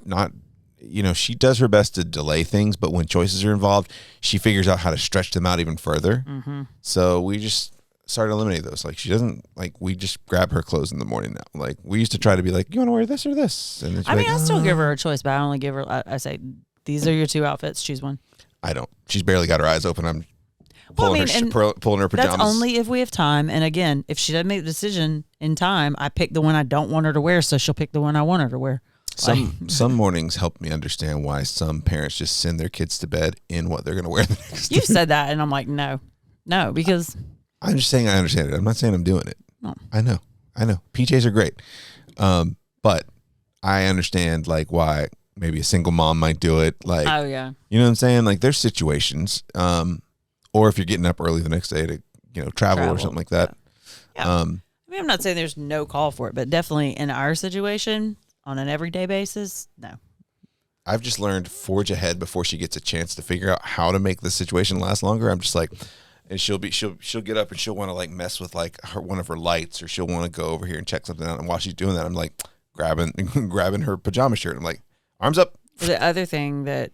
she does her best to delay things, but when choices are involved, she figures out how to stretch them out even further. Mm-hmm. So we just started eliminating those. Like, she doesn't, like, we just grab her clothes in the morning now. Like, we used to try to be like, you want to wear this or this? And I still give her a choice, but I only give her. I say, these are your 2 outfits. Choose one. I don't. She's barely got her eyes open. I'm pulling her pajamas. That's only if we have time. And again, if she doesn't make the decision in time, I pick the one I don't want her to wear, so she'll pick the one I want her to wear. Some mornings help me understand why some parents just send their kids to bed in what they're going to wear the next day. You've said that, and I'm like, no, because I'm just saying I understand it. I'm not saying I'm doing it. No. I know. PJs are great, but I understand like why maybe a single mom might do it. Like, oh yeah, you know what I'm saying? Like, there's situations. Or if you're getting up early the next day to travel or something like that. Yeah. I mean, I'm not saying there's no call for it, but definitely in our situation on an everyday basis, no. I've just learned forge ahead before she gets a chance to figure out how to make the situation last longer. I'm just like, and she'll get up and she'll want to like mess with like one of her lights, or she'll want to go over here and check something out. And while she's doing that, I'm like grabbing her pajama shirt. I'm like, arms up. The other thing that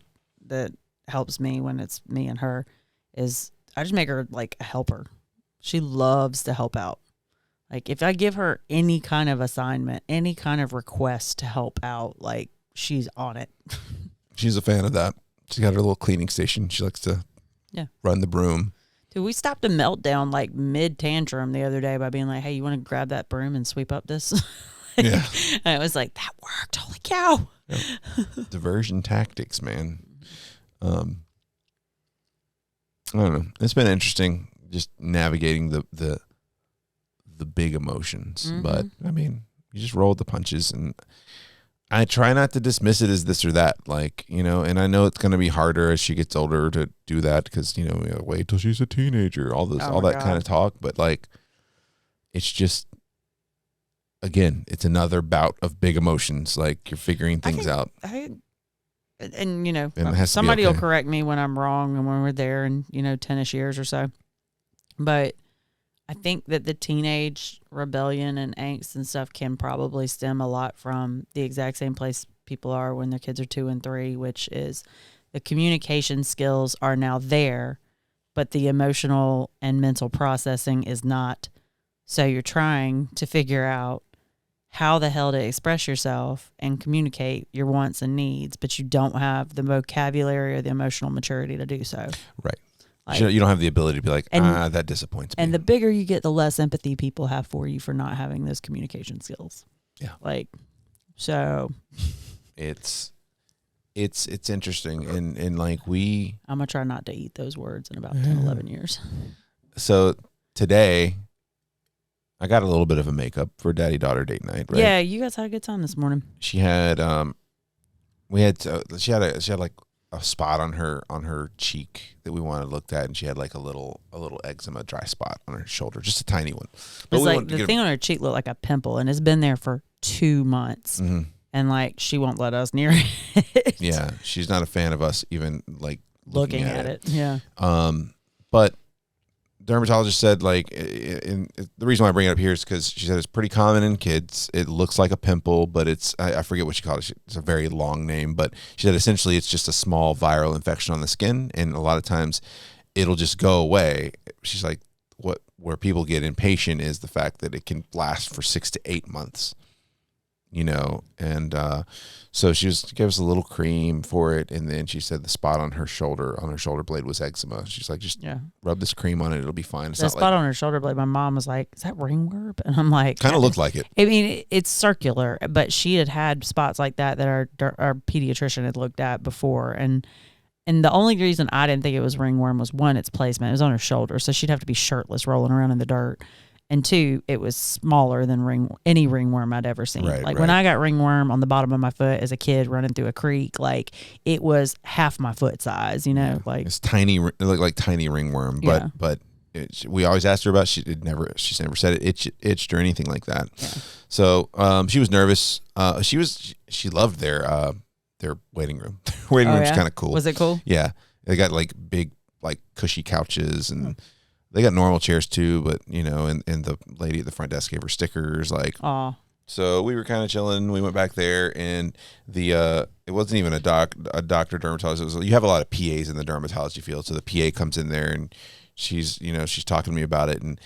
helps me when it's me and her is I just make her like a helper. She loves to help out. Like, if I give her any kind of assignment, any kind of request to help out, like, she's on it. She's a fan of that. She's got her little cleaning station. She likes to run the broom. Dude, we stopped a meltdown like mid tantrum the other day by being like, hey, you want to grab that broom and sweep up this? Yeah. And it was like, that worked. Holy cow. Yep. Diversion tactics, man. I don't know. It's been interesting just navigating the big emotions. Mm-hmm. But, I mean, you just roll with the punches. And I try not to dismiss it as this or that. Like, and I know it's going to be harder as she gets older to do that because, wait till she's a teenager, all that kind of talk. But, like, it's just, again, it's another bout of big emotions. Like, you're figuring things out. And somebody will correct me when I'm wrong and when we're there in 10ish years or so, but I think that the teenage rebellion and angst and stuff can probably stem a lot from the exact same place people are when their kids are 2 and 3, which is the communication skills are now there, but the emotional and mental processing is not. So you're trying to figure out how the hell to express yourself and communicate your wants and needs, but you don't have the vocabulary or the emotional maturity to do so. Right. Like, You don't have the ability to be like, that disappoints me. and the bigger you get, the less empathy people have for you for not having those communication skills. Yeah. Like, so it's interesting. And like I'm going to try not to eat those words in about 10, 11 years. So today I got a little bit of a makeup for daddy-daughter date night, right? Yeah, you guys had a good time this morning. She had she had like a spot on her cheek that we wanted looked at, and she had like a little eczema dry spot on her shoulder, just a tiny one. But it's like the thing on her cheek looked like a pimple, and it's been there for 2 months, and like she won't let us near it. Yeah, she's not a fan of us even like looking at it. Yeah. But dermatologist said, like, the reason why I bring it up here is because she said it's pretty common in kids. It looks like a pimple, but I forget what she called it. It's a very long name, but she said essentially it's just a small viral infection on the skin, and a lot of times it'll just go away. She's like, where people get impatient is the fact that it can last for 6 to 8 months. And so she gave us a little cream for it, and then she said the spot on her shoulder blade was eczema. She's like, just rub this cream on it, it'll be fine. It's the not spot like, on her shoulder blade, my mom was like, is that ringworm? And I'm like, kind of looked like it. I mean, it's circular, but she had spots like that our pediatrician had looked at before, and the only reason I didn't think it was ringworm was, one, its placement. It was on her shoulder, so she'd have to be shirtless rolling around in the dirt. And 2, it was smaller than any ringworm I'd ever seen. Right. When I got ringworm on the bottom of my foot as a kid running through a creek, like it was half my foot size, like it's tiny. It looked like tiny ringworm, but we always asked her about. She never said it itched or anything like that. Yeah. So she was nervous. She loved their waiting room. Their waiting room's kind of cool. Was it cool? Yeah, they got like big, like cushy couches, and they got normal chairs too. But and the lady at the front desk gave her stickers. Like, so we were kind of chilling. We went back there, and it wasn't even a doctor dermatologist. It was, you have a lot of PAs in the dermatology field, so the PA comes in there and she's talking to me about it, and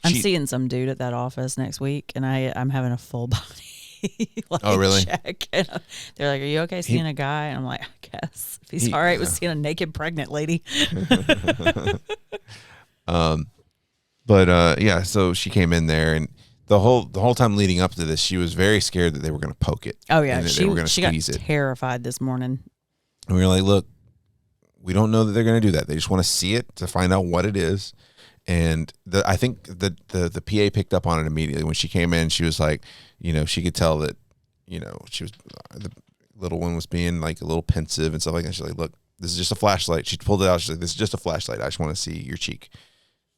I'm seeing some dude at that office next week, and I'm having a full body. Oh, really? Check. And they're like, are you okay seeing a guy? And I'm like, I guess if he's all right with seeing a naked pregnant lady. So she came in there, and the whole time leading up to this, she was very scared that they were going to poke it. Oh yeah, they were going to squeeze it. Terrified this morning. And we were like, look, we don't know that they're going to do that. They just want to see it to find out what it is. And I think the PA picked up on it immediately when she came in. She was like, she could tell that, she was the little one was being like a little pensive and stuff like that. She's like, look, this is just a flashlight. She pulled it out. She's like, this is just a flashlight. I just want to see your cheek.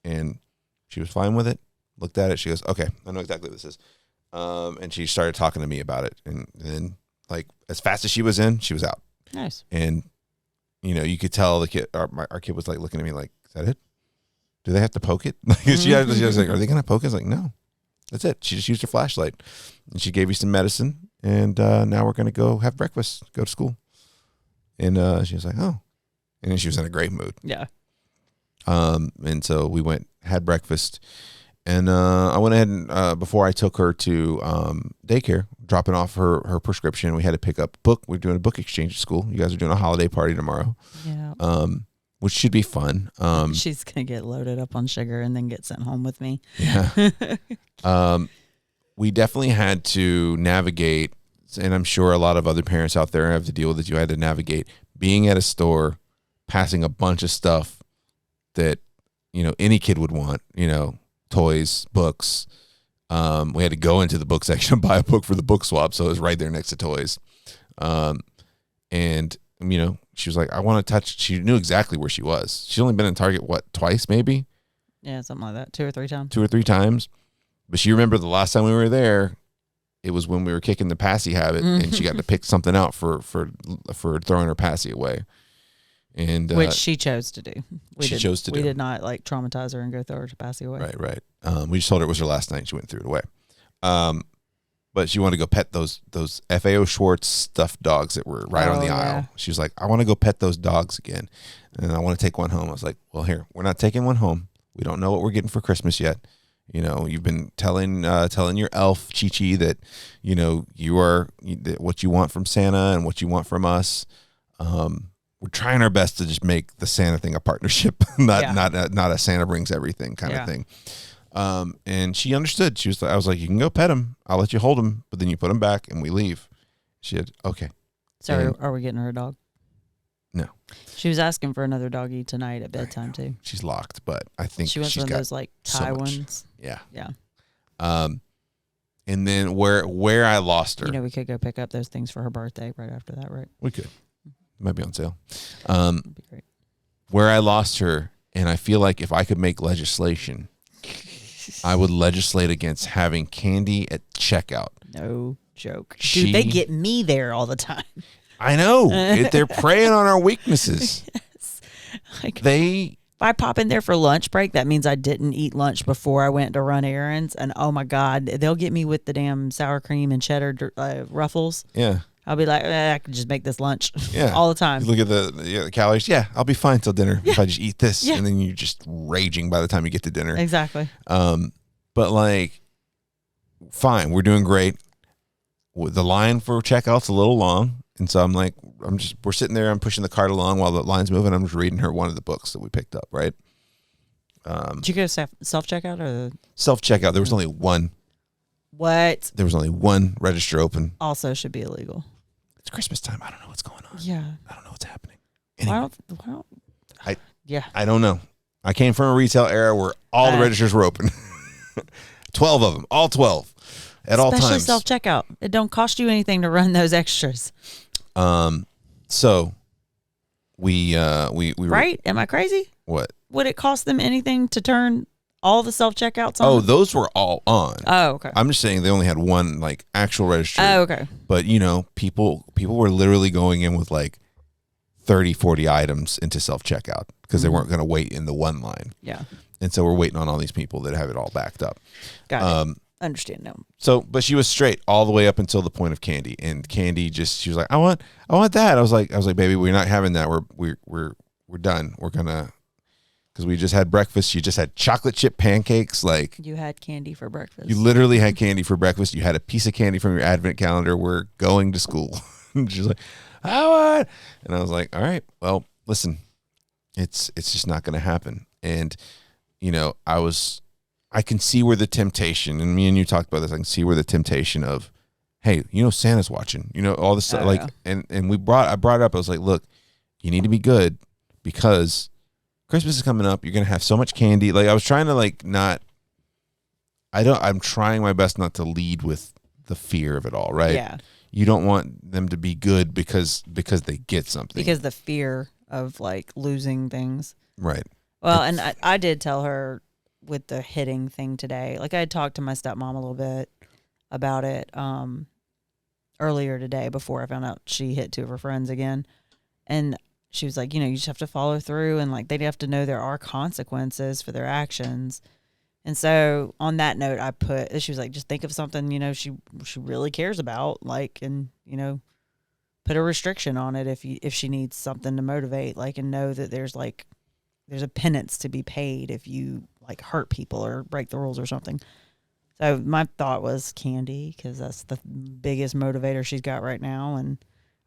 And she was fine with it. Looked at it. She goes, okay, I know exactly what this is. And she started talking to me about it. And then, like, as fast as she was in, she was out. Nice. And you could tell the kid, our kid was like looking at me like, is that it? Do they have to poke it? She was like, are they going to poke it? I was like, no, that's it. She just used her flashlight, and she gave you some medicine, and now we're going to go have breakfast, go to school. And she was like, oh, and then she was in a great mood. Yeah. And so we had breakfast, and I went ahead and before I took her to daycare, dropping off her prescription, we had to pick up book. We're doing a book exchange at school. You guys are doing a holiday party tomorrow. Yeah. Which should be fun. She's going to get loaded up on sugar and then get sent home with me. Yeah. We definitely had to navigate, and I'm sure a lot of other parents out there have to deal with it. You had to navigate being at a store, passing a bunch of stuff that, any kid would want, toys, books. We had to go into the book section and buy a book for the book swap. So it was right there next to toys. And she was like, I want to touch. She knew exactly where she was. She's only been in Target, twice maybe? Yeah, something like that. 2 or 3 times. 2 or 3 times. But she remembered the last time we were there, it was when we were kicking the passy habit, and she got to pick something out for throwing her passy away. And which she chose to do. We did not like traumatize her and go throw her passy away. Right. We just told her it was her last night. She went and threw it away. But she wanted to go pet those FAO Schwartz stuffed dogs that were right on the aisle. She was like, I want to go pet those dogs again, and I want to take one home. I was like, well, here, we're not taking one home. We don't know what we're getting for Christmas yet. You know, you've been telling your elf Chi-Chi that, you know, what you want from Santa and what you want from us. We're trying our best to just make the Santa thing a partnership, not a Santa brings everything kind of thing. And she understood. I was like, you can go pet him. I'll let you hold him, but then you put him back and we leave. She said, okay. So are we getting her a dog? No. She was asking for another doggy tonight at bedtime too. She's locked, but I think she wants one of those like Thai ones. Yeah. Yeah. And then where I lost her. You know, we could go pick up those things for her birthday right after that, right? We could. It might be on sale. That'd be great. Where I lost her, and I feel like if I could make legislation, I would legislate against having candy at checkout. No joke. Dude, they get me there all the time. I know. They're preying on our weaknesses. Yes. Like, if I pop in there for lunch break, that means I didn't eat lunch before I went to run errands. And oh my God, they'll get me with the damn sour cream and cheddar Ruffles. Yeah. I'll be like, I could just make this lunch all the time. You look at the calories. Yeah, I'll be fine till dinner if I just eat this. And then you're just raging by the time you get to dinner. Exactly. But like, fine, we're doing great. The line for checkout's a little long. And so I'm like, we're sitting there, I'm pushing the cart along while the line's moving. I'm just reading her one of the books that we picked up, right? Did you go self-checkout or self-checkout? There was only one. What? There was only one register open. Also should be illegal. It's Christmas time. I don't know what's going on. Yeah. I don't know what's happening. Anyway, I don't know. I came from a retail era where all the registers were open. 12 of them. All 12. At all times. Especially self-checkout. It don't cost you anything to run those extras. So we right? Am I crazy? What? Would it cost them anything to turn all the self-checkouts on? Oh, those were all on. Oh, okay. I'm just saying they only had one like actual register. Oh, okay. But you know, people were literally going in with like 30, 40 items into self-checkout because they weren't going to wait in the one line. Yeah. And so we're waiting on all these people that have it all backed up. Got it. Understand now. So, but she was straight all the way up until the point of candy, and candy she was like, I want that. I was like, baby, we're not having that. We're done. We're gonna, because we just had breakfast. You just had chocolate chip pancakes. Like, you had candy for breakfast. You literally had candy for breakfast. You had a piece of candy from your advent calendar. We're going to school. She's like, I want. And I was like, all right, well, listen, it's just not going to happen. And you know, I can see where the temptation, and me and you talked about this, I can see where the temptation of, hey, you know, Santa's watching, you know, all this stuff, like, and I brought it up. I was like, look, you need to be good because Christmas is coming up. You're going to have so much candy. Like, I was trying to I'm trying my best not to lead with the fear of it all, right? Yeah. You don't want them to be good because they get something. Because the fear of like losing things. Right. Well, and I did tell her with the hitting thing today. Like, I had talked to my stepmom a little bit about it earlier today before I found out she hit two of her friends again. And she was like, you know, you just have to follow through, and like they'd have to know there are consequences for their actions. And so on that note, she was like, just think of something, you know, she really cares about, like, and, you know, put a restriction on it if she needs something to motivate, like, and know that there's a penance to be paid if you like hurt people or break the rules or something. So my thought was candy, because that's the biggest motivator she's got right now. And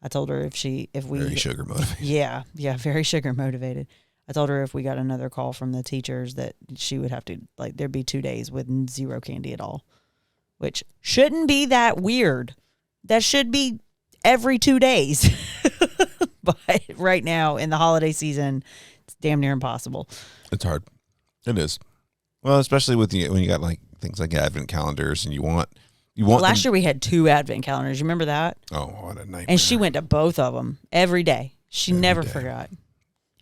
I told her if we very sugar motivated. Yeah, very sugar motivated. I told her if we got another call from the teachers that she would have to, like, there'd be 2 days with zero candy at all, which shouldn't be that weird. That should be every 2 days. But right now in the holiday season, it's damn near impossible. It's hard. It is. Well, especially when you got like things like advent calendars, and you want. Last year we had 2 advent calendars. You remember that? Oh, what a nightmare! And she went to both of them every day. She never forgot.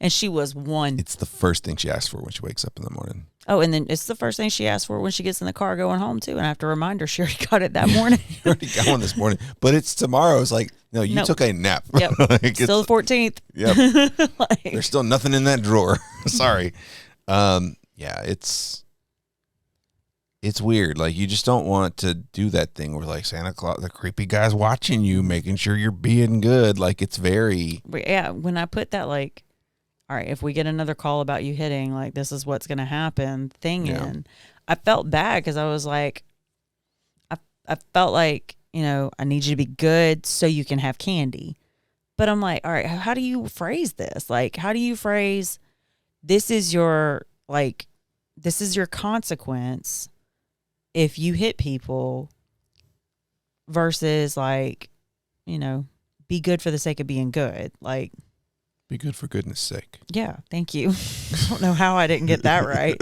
And she was one. It's the first thing she asks for when she wakes up in the morning. Oh, and then it's the first thing she asks for when she gets in the car going home too. And I have to remind her she already got it that morning. You already got one this morning, but it's tomorrow. It's like, no, you took a nap. Yep. Like, still the 14th. Yep. Like, there's still nothing in that drawer. Sorry. Yeah, it's it's weird. Like, you just don't want to do that thing where, like, Santa Claus, the creepy guy's watching you, making sure you're being good. Like, it's very. But yeah, when I put that, like, all right, if we get another call about you hitting, like, this is what's going to happen thing in, I felt bad because I was like, I felt like, I need you to be good so you can have candy. But I'm like, all right, how do you phrase this? Like, how do you phrase, this is your consequence if you hit people versus, like, be good for the sake of being good. Like, Be good for goodness sake. yeah, thank you. I don't know how I didn't get that right.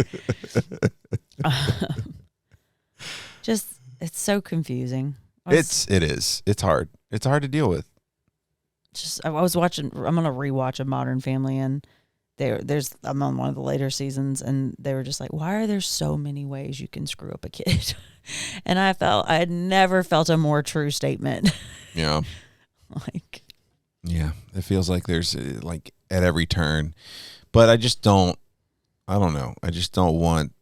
Just, it's so confusing. It is. It's hard. It's hard to deal with. I was watching, I'm going to rewatch A Modern Family, and I'm on one of the later seasons, and they were just like, why are there so many ways you can screw up a kid? And I had never felt a more true statement. Yeah. Like, yeah, it feels like there's like at every turn, but I don't know. I just don't want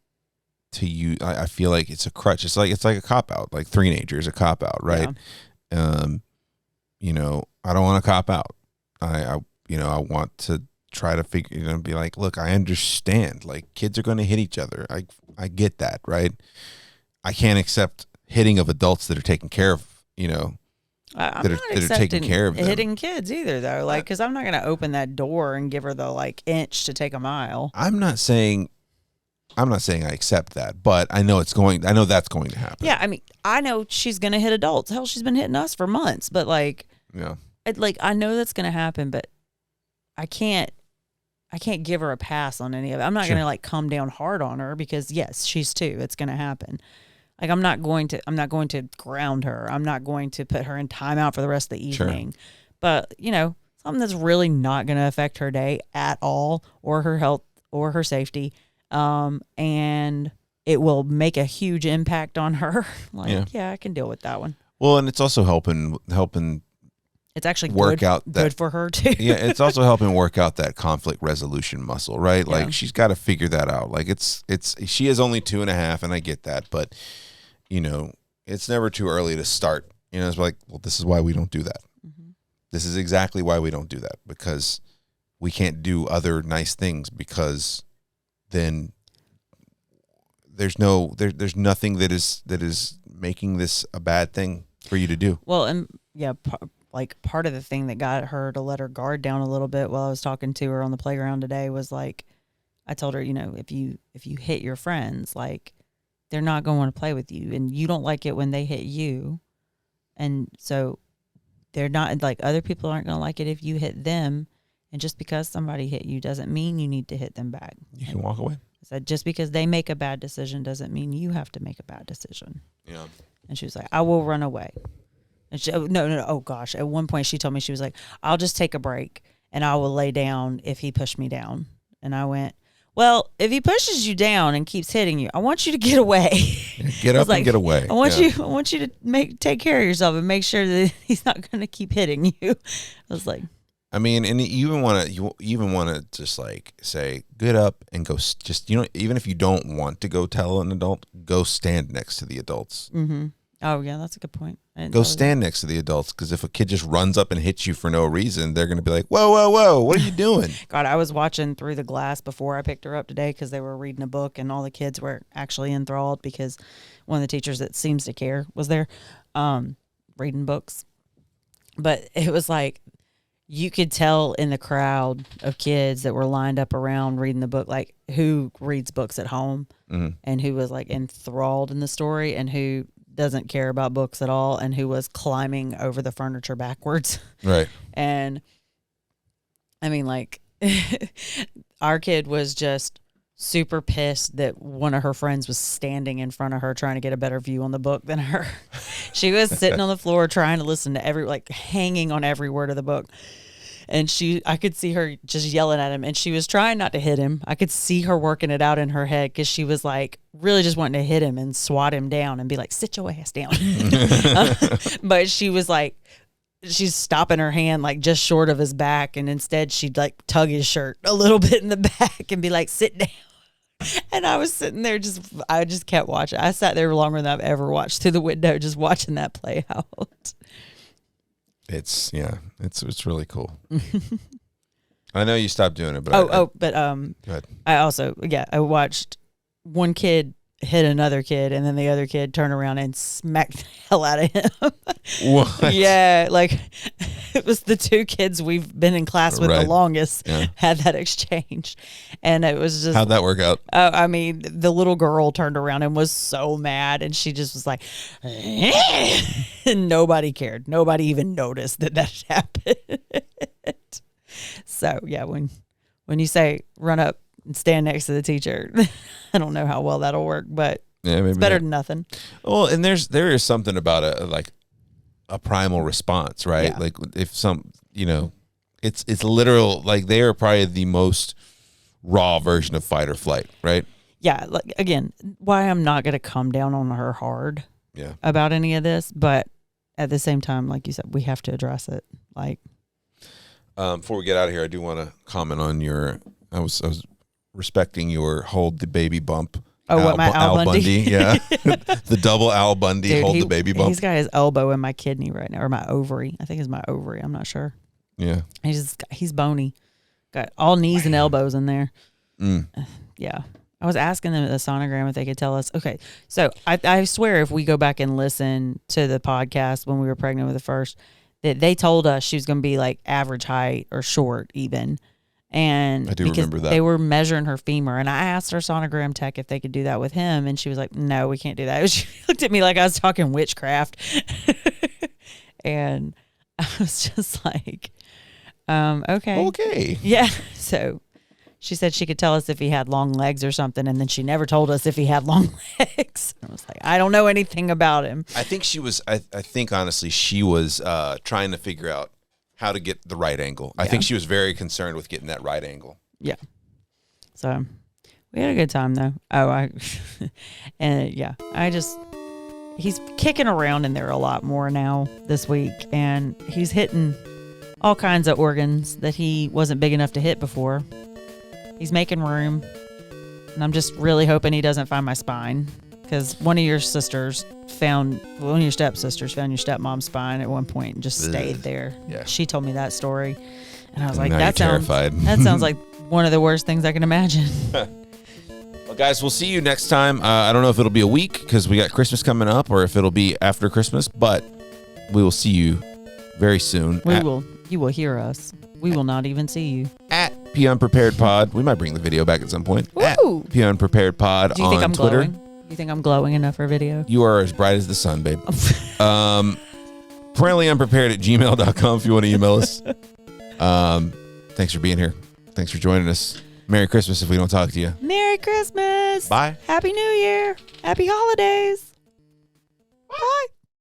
to use, I feel like it's a crutch. It's like a cop out, like teenager is a cop out, right? Yeah. I don't want to cop out. I want to try to figure, be like, look, I understand, like, kids are going to hit each other. I get that, right? I can't accept hitting of adults that are taking care of, I'm that not are taking care of them. hitting kids either, though. Like, because I'm not going to open that door and give her the, like, inch to take a mile. I'm not saying I accept that, but I know that's going to happen. Yeah, I mean, I know she's going to hit adults. Hell, she's been hitting us for months, but, like, yeah, I know that's going to happen, but I can't give her a pass on any of it. I'm not going to, like, come down hard on her because, yes, she's 2. It's going to happen. Like, I'm not going to ground her. I'm not going to put her in timeout for the rest of the evening. Sure. But, something that's really not going to affect her day at all, or her health or her safety. And it will make a huge impact on her. Like, yeah, I can deal with that one. Well, and it's also helping. It's actually good for her too. Yeah, it's also helping work out that conflict resolution muscle, right? Yeah. Like, she's got to figure that out. Like, she is only 2.5, and I get that, but it's never too early to start. It's like, well, this is why we don't do that. Mm-hmm. This is exactly why we don't do that, because we can't do other nice things, because then there's nothing that is making this a bad thing for you to do. Well, and yeah, part of the thing that got her to let her guard down a little bit while I was talking to her on the playground today was, like, I told her, if you hit your friends, like, they're not going to want to play with you, and you don't like it when they hit you. And so they're not, like, other people aren't going to like it if you hit them. And just because somebody hit you doesn't mean you need to hit them back. You can walk away. I said, just because they make a bad decision doesn't mean you have to make a bad decision. Yeah. And she was like, I will run away. And she, no. Oh gosh. At one point she told me, she was like, I'll just take a break and I will lay down if he pushed me down. And I went, well, if he pushes you down and keeps hitting you, I want you to get away. Get up and get away. I want you to take care of yourself and make sure that he's not going to keep hitting you. I was like, I mean, and you even want to just, like, say, get up and go. Just, even if you don't want to go tell an adult, go stand next to the adults. Mm-hmm. Oh yeah, that's a good point. Go stand next to the adults, because if a kid just runs up and hits you for no reason, they're going to be like, whoa, what are you doing? God, I was watching Through the Glass before I picked her up today because they were reading a book and all the kids were actually enthralled because one of the teachers that seems to care was there reading books. But it was like, you could tell in the crowd of kids that were lined up around reading the book, like, who reads books at home and who was, like, enthralled in the story and who doesn't care about books at all and who was climbing over the furniture backwards. Right. And I mean, like, our kid was just super pissed that one of her friends was standing in front of her trying to get a better view on the book than her. She was sitting on the floor trying to listen to hanging on every word of the book. And I could see her just yelling at him, and she was trying not to hit him. I could see her working it out in her head because she was, like, really just wanting to hit him and swat him down and be like, sit your ass down. But she was like, she's stopping her hand, like, just short of his back. And instead she'd, like, tug his shirt a little bit in the back and be like, sit down. And I was sitting there I just kept watching. I sat there longer than I've ever watched through the window, just watching that play out. It's really cool. I know you stopped doing it, but go ahead. I watched one kid hit another kid, and then the other kid turn around and smack the hell out of him. What? Yeah, like it was the two kids we've been in class with the longest had that exchange, and it was just how'd that work out? I mean, the little girl turned around and was so mad, and she just was like, and nobody cared. Nobody even noticed that happened. So yeah, when you say run up and stand next to the teacher, I don't know how well that'll work, but it's better than nothing. Well, and there is something about a primal response, right? Yeah. Like if it's literal. Like they are probably the most raw version of fight or flight, right? Yeah. Like again, why I'm not going to come down on her hard about any of this, but at the same time, like you said, we have to address it. Like, before we get out of here, I do want to comment on your. I was respecting your hold the baby bump. Oh, Al Bundy? Yeah, the double Al Bundy. Dude, hold the baby bump. He's got his elbow in my kidney right now, or my ovary. I think it's my ovary. I'm not sure. Yeah, he's bony. Got all knees and elbows in there. Yeah. I was asking them at the sonogram if they could tell us. Okay, so I swear if we go back and listen to the podcast when we were pregnant with the first, that they told us she was going to be like average height or short even. And I do remember that. They were measuring her femur, and I asked our sonogram tech if they could do that with him, and she was like, no, we can't do that. She looked at me like I was talking witchcraft. And I was just like, okay. Okay. Yeah. So she said she could tell us if he had long legs or something, and then she never told us if he had long legs. I was like, I don't know anything about him. I think she was. I think honestly, she was trying to figure out how to get the right angle. I think she was very concerned with getting that right angle. Yeah. So we had a good time though. He's kicking around in there a lot more now this week, and he's hitting all kinds of organs that he wasn't big enough to hit before. He's making room, and I'm just really hoping he doesn't find my spine, because one of your stepsisters found your stepmom's spine at one point and just stayed there. Yeah. She told me that story, and I was like, now that you're sounds terrified. That sounds like one of the worst things I can imagine. Well, guys, we'll see you next time. I don't know if it'll be a week because we got Christmas coming up, or if it'll be after Christmas, but we will see you very soon. You will hear us. We will not even see you. At P Unprepared Pod. We might bring the video back at some point. Woo! At P Unprepared Pod Do you think on I'm Twitter. glowing? You think I'm glowing enough for video? You are as bright as the sun, babe. Parentallyunprepared@gmail.com if you want to email us. Thanks for being here. Thanks for joining us. Merry Christmas if we don't talk to you. Merry Christmas. Bye. Happy New Year. Happy holidays. Bye.